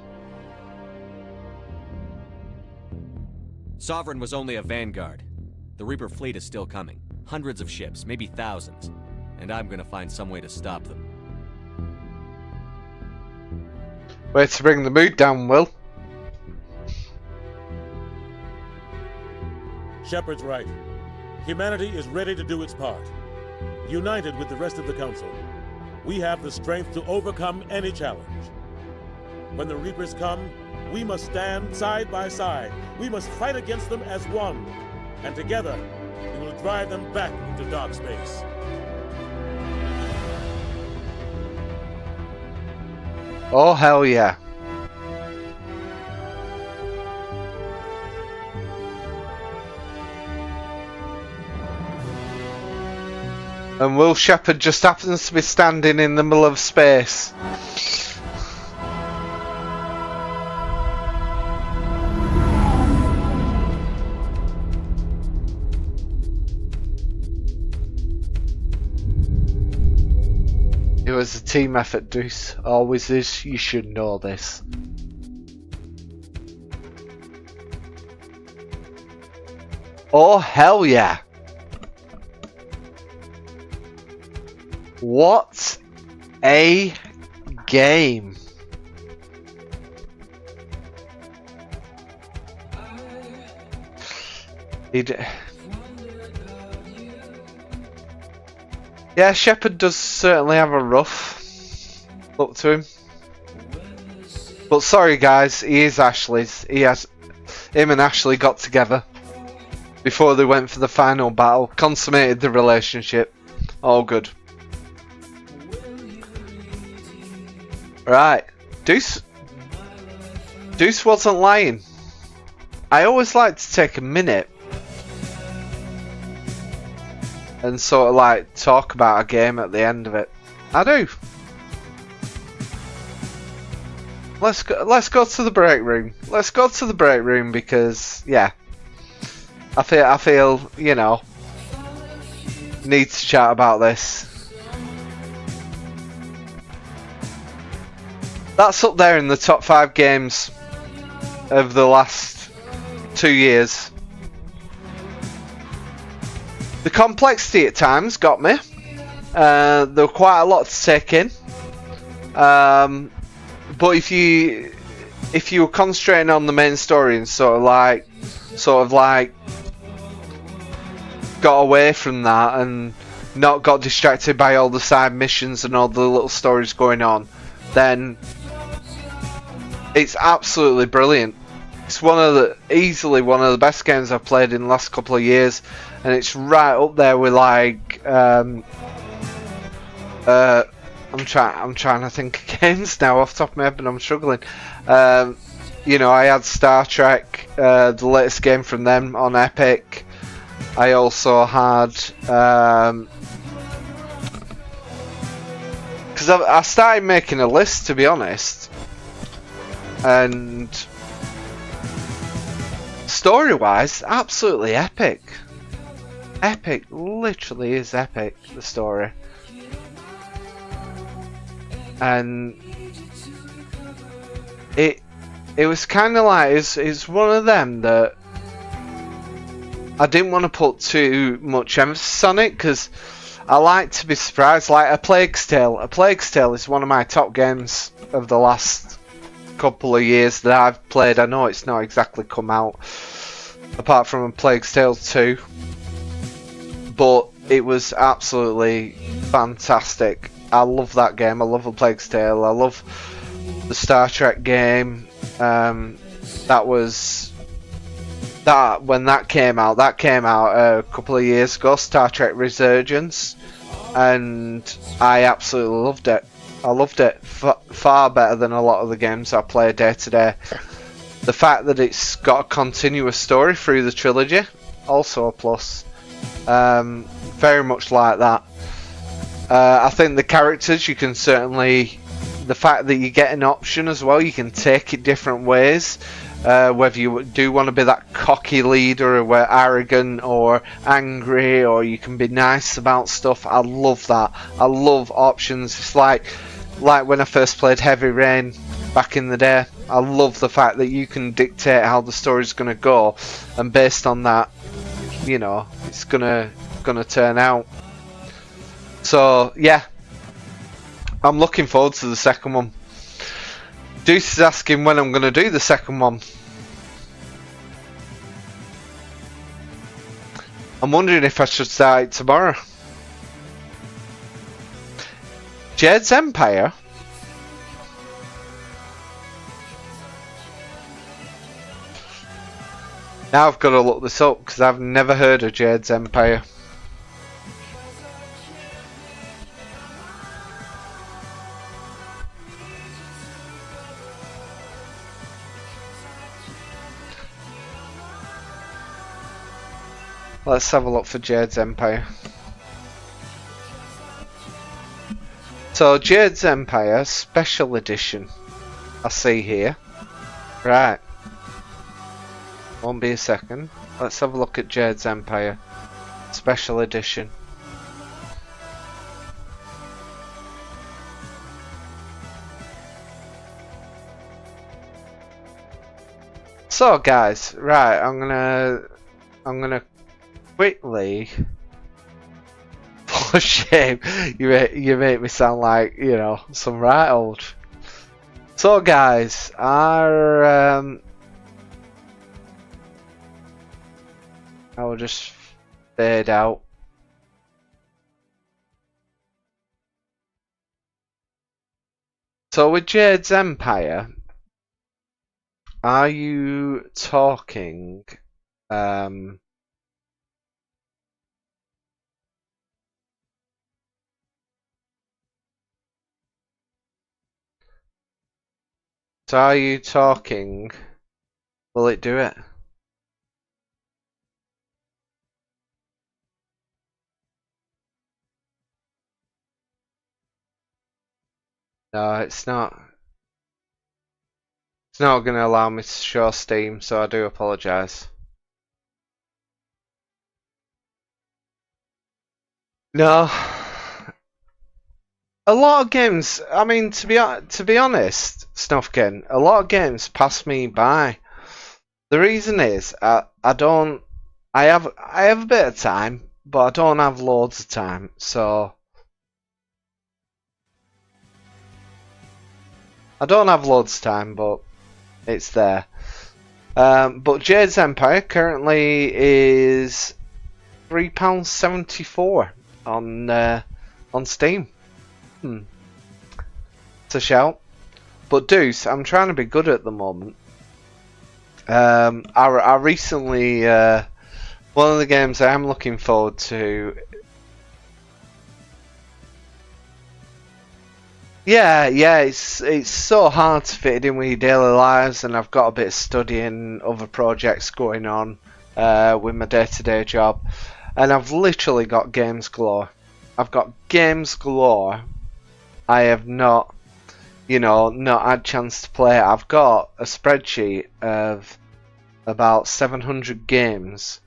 Sovereign was only a vanguard. The Reaper fleet is still coming. Hundreds of ships, maybe thousands. And I'm gonna find some way to stop them. Way to bring the mood down, Will. Shepard's right. Humanity is ready to do its part. United with the rest of the Council, we have the strength to overcome any challenge. When the Reapers come, we must stand side by side. We must fight against them as one. And together, we will drive them back into dark space. Oh, hell yeah. And Will Shepard just happens to be standing in the middle of space. It was a team effort, Deuce. Always is. You should know this. Oh, hell yeah. What a game. Yeah, Shepard does certainly have a rough look to him. But sorry guys, he is Ashley's. Him and Ashley got together before they went for the final battle, consummated the relationship. All good. Right, Deuce wasn't lying. I always like to take a minute and sort of like talk about a game at the end of it. I do. Let's go to the break room. Let's go to the break room because yeah, I feel you know, need to chat about this. That's up there in the top 5 games of the last 2 years. The complexity at times got me. There were quite a lot to take in. But if you were concentrating on the main story and sort of like got away from that and not got distracted by all the side missions and all the little stories going on, then it's absolutely brilliant. It's easily one of the best games I've played in the last couple of years, and it's right up there with like I'm trying to think of games now off the top of my head, but I'm struggling. You know, I had Star Trek, the latest game from them on Epic. I also had because I started making a list, to be honest, and story-wise, absolutely epic. Epic, literally is epic, the story. And it was kind of like it's one of them that I didn't want to put too much emphasis on it because I like to be surprised. Like A Plague's Tale. A Plague's Tale is one of my top games of the last couple of years that I've played. I know it's not exactly come out apart from A Plague's Tale 2, but it was absolutely fantastic. I love that game. I love A Plague's Tale. I love the Star Trek game. When that came out a couple of years ago, Star Trek Resurgence, and I absolutely loved it. I loved it far better than a lot of the games I play day to day. The fact that it's got a continuous story through the trilogy, also a plus. Very much like that. I think the characters, you can certainly, the fact that you get an option as well, you can take it different ways. Whether you do want to be that cocky leader or arrogant or angry, or you can be nice about stuff. I love that. I love options. It's like when I first played Heavy Rain back in the day. I love the fact that you can dictate how the story's going to go, and based on that, you know, it's gonna turn out. So yeah, I'm looking forward to the second one. Deuce is asking when I'm going to do the second one. I'm wondering if I should start it tomorrow. Jade's Empire? Now I've got to look this up because I've never heard of Jade's Empire. Let's have a look for Jade's Empire. So Jade's Empire Special Edition, I see here. Right. Won't be a second. Let's have a look at Jade's Empire Special Edition. So guys, right, I'm gonna quickly, for shame, you make me sound like, you know, some right old. So guys, I will just fade out. So with Jade's Empire, are you talking so are you talking, will it do it? No, it's not. It's not going to allow me to show Steam, so I do apologise. No. A lot of games, I mean, to be honest, Snufkin, a lot of games pass me by. The reason is, I have a bit of time, but I don't have loads of time, so I don't have loads of time, but it's there. But Jade's Empire currently is £3.74 on Steam. It's a shout. But Deuce, I'm trying to be good at the moment. I recently, one of the games I am looking forward to. Yeah, it's so hard to fit it in with your daily lives, and I've got a bit of studying, other projects going on. with my day-to-day job, and I've literally got games galore. I've got games galore. I have not, not had a chance to play it. I've got a spreadsheet of about 700 games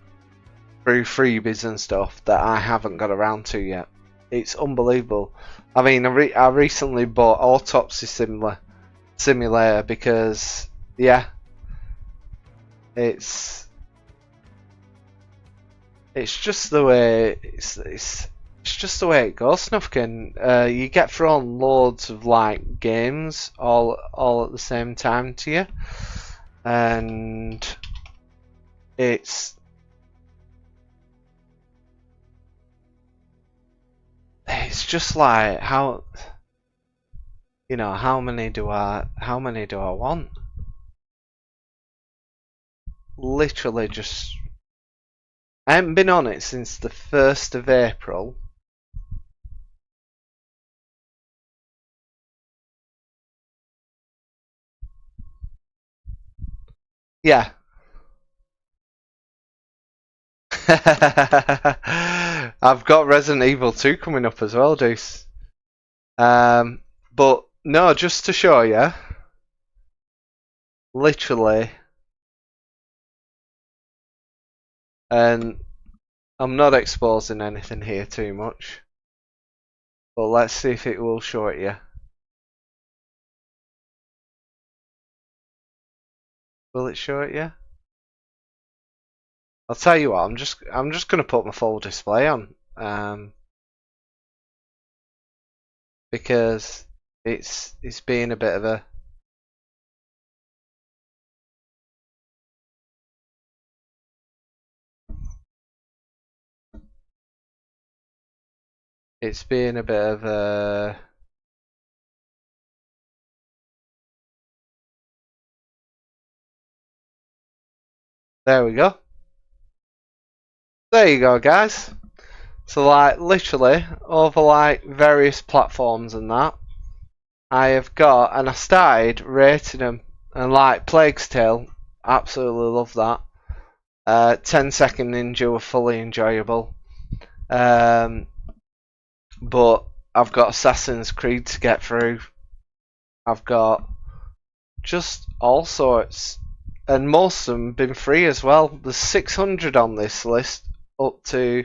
through freebies and stuff that I haven't got around to yet. It's unbelievable. I mean, I recently bought Autopsy Simulator because, yeah, it's just the way it's just the way it goes, Snufkin. You get thrown loads of like games all at the same time to you, and it's just like how many do I want? Literally just, I haven't been on it since the 1st of April. Yeah. I've got Resident Evil 2 coming up as well, Deuce. But no, just to show you, literally, and I'm not exposing anything here too much, but let's see if it will show it you. Will it show it you? I'll tell you what, I'm just gonna put my full display on, because it's being a bit of a there we go. There you go, guys. So like literally over like various platforms and that, I have got, and I started rating them, and like Plague's Tale, absolutely love that. 10-Second Ninja were fully enjoyable. But I've got Assassin's Creed to get through. I've got just all sorts, and most of them have been free as well. There's 600 on this list, up to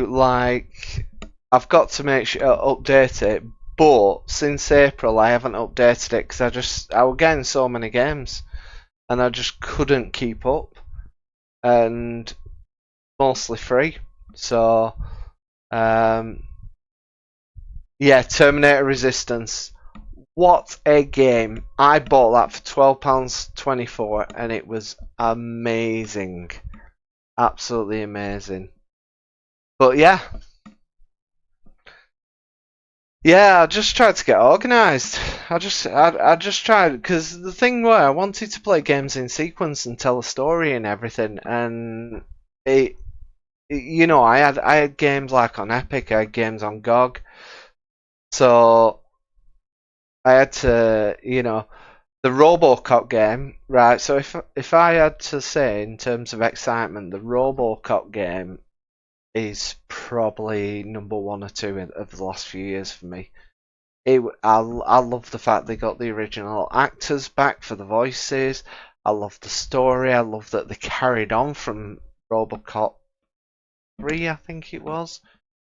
like, I've got to make sure update it, but since April I haven't updated it because I was getting so many games and I just couldn't keep up, and mostly free. So yeah, Terminator Resistance, what a game. I bought that for £12.24 and it was amazing, absolutely amazing. But yeah, I just tried to get organised. I just tried, because the thing was, I wanted to play games in sequence and tell a story and everything, and I had games like on Epic, I had games on GOG, so I had to, the RoboCop game, right? So if I had to say in terms of excitement, the RoboCop game is probably number 1 or 2 of the last few years for me. I love the fact they got the original actors back for the voices. I love the story. I love that they carried on from RoboCop 3, I think it was.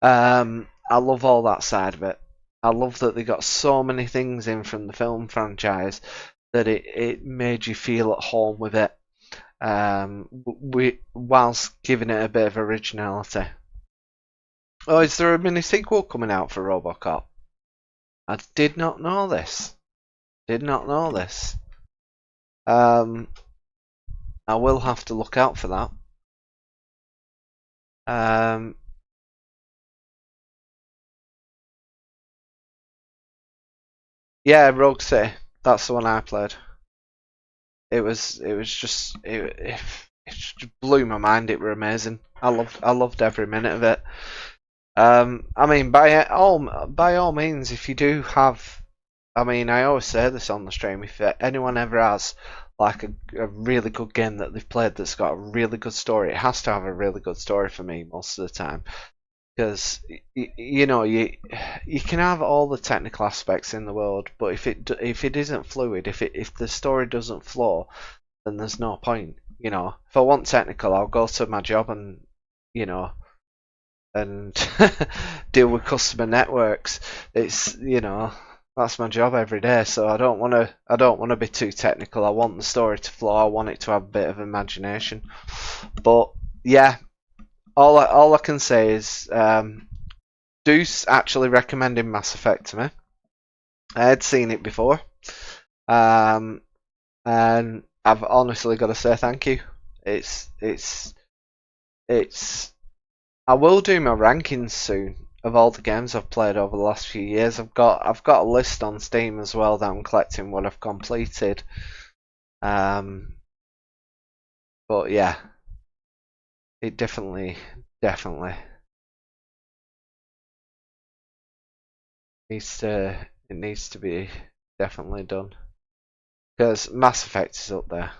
I love all that side of it. I love that they got so many things in from the film franchise that it made you feel at home with it. Whilst giving it a bit of originality. Oh, is there a mini sequel coming out for RoboCop? I did not know this. I will have to look out for that. Yeah, Rogue City. That's the one I played. It just blew my mind. It were amazing. I loved every minute of it. I mean, by all means, if you do have, I mean, I always say this on the stream, if anyone ever has like a really good game that they've played that's got a really good story, it has to have a really good story for me most of the time. Because you know, you can have all the technical aspects in the world, but if it isn't fluid, if the story doesn't flow, then there's no point. You know, if I want technical, I'll go to my job and, you know, and deal with customer networks. It's, you know, that's my job every day. So I don't want to be too technical. I want the story to flow. I want it to have a bit of imagination. But yeah, all I can say is Deuce actually recommended Mass Effect to me. I had seen it before, and I've honestly got to say thank you. It's. I will do my rankings soon of all the games I've played over the last few years. I've got a list on Steam as well that I'm collecting what I've completed. But yeah, it definitely needs to be definitely done, because Mass Effect is up there.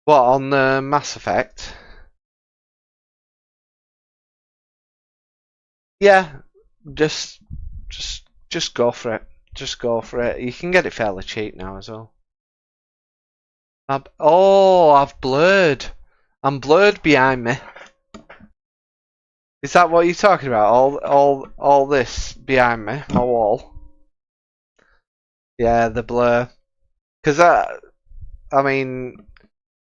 What, on the Mass Effect? Yeah, just go for it. Just go for it. You can get it fairly cheap now as well. I've blurred. I'm blurred behind me. Is that what you're talking about? All this behind me, my wall. Yeah, the blur. Because I mean,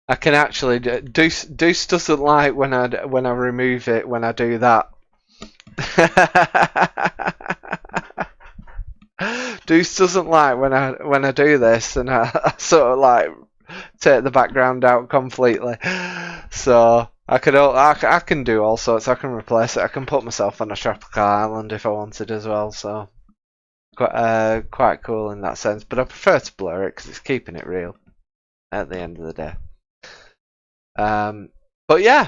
I can actually Deuce doesn't like when I remove it when I do that. Deuce doesn't like when I do this, and I sort of like take the background out completely. So I can do all sorts. I can replace it. I can put myself on a tropical island if I wanted as well. So quite cool in that sense. But I prefer to blur it because it's keeping it real at the end of the day. But yeah,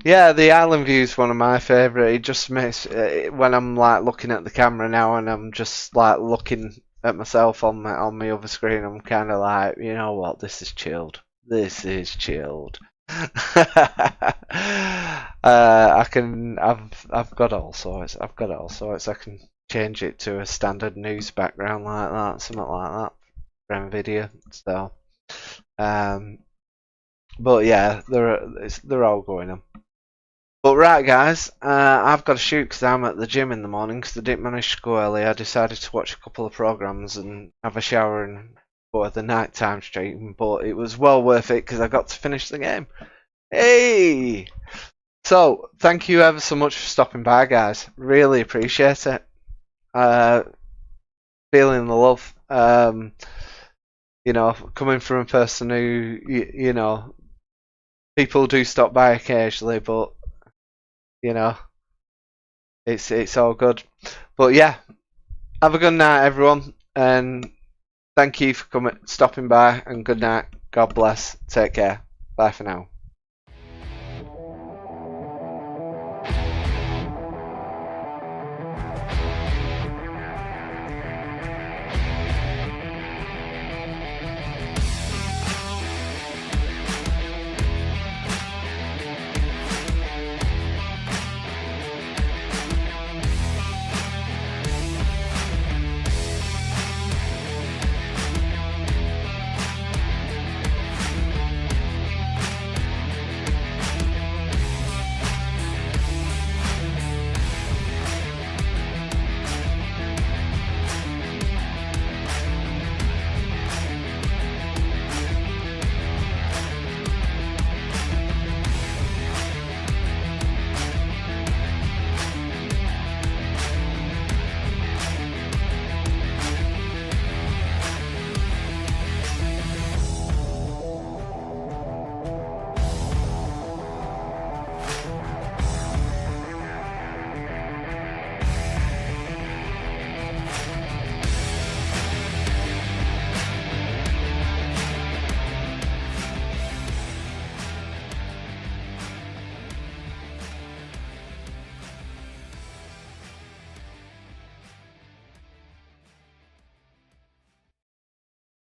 the island view is one of my favourite. It just makes when I'm like looking at the camera now and I'm just like looking at myself on my other screen, I'm kind of like, you know what, this is chilled. This is chilled. I've got all sorts. I can change it to a standard news background like that, something like that, from video. So. But yeah, they're all going on. But right, guys, I've got to shoot because I'm at the gym in the morning because I didn't manage to go early. I decided to watch a couple of programs and have a shower and for the nighttime stream. But it was well worth it because I got to finish the game. Hey! So thank you ever so much for stopping by, guys. Really appreciate it. Feeling the love. You know, coming from a person who, you know, people do stop by occasionally, but, you know, it's all good. But yeah, have a good night, everyone, and thank you for stopping by, and good night. God bless. Take care. Bye for now.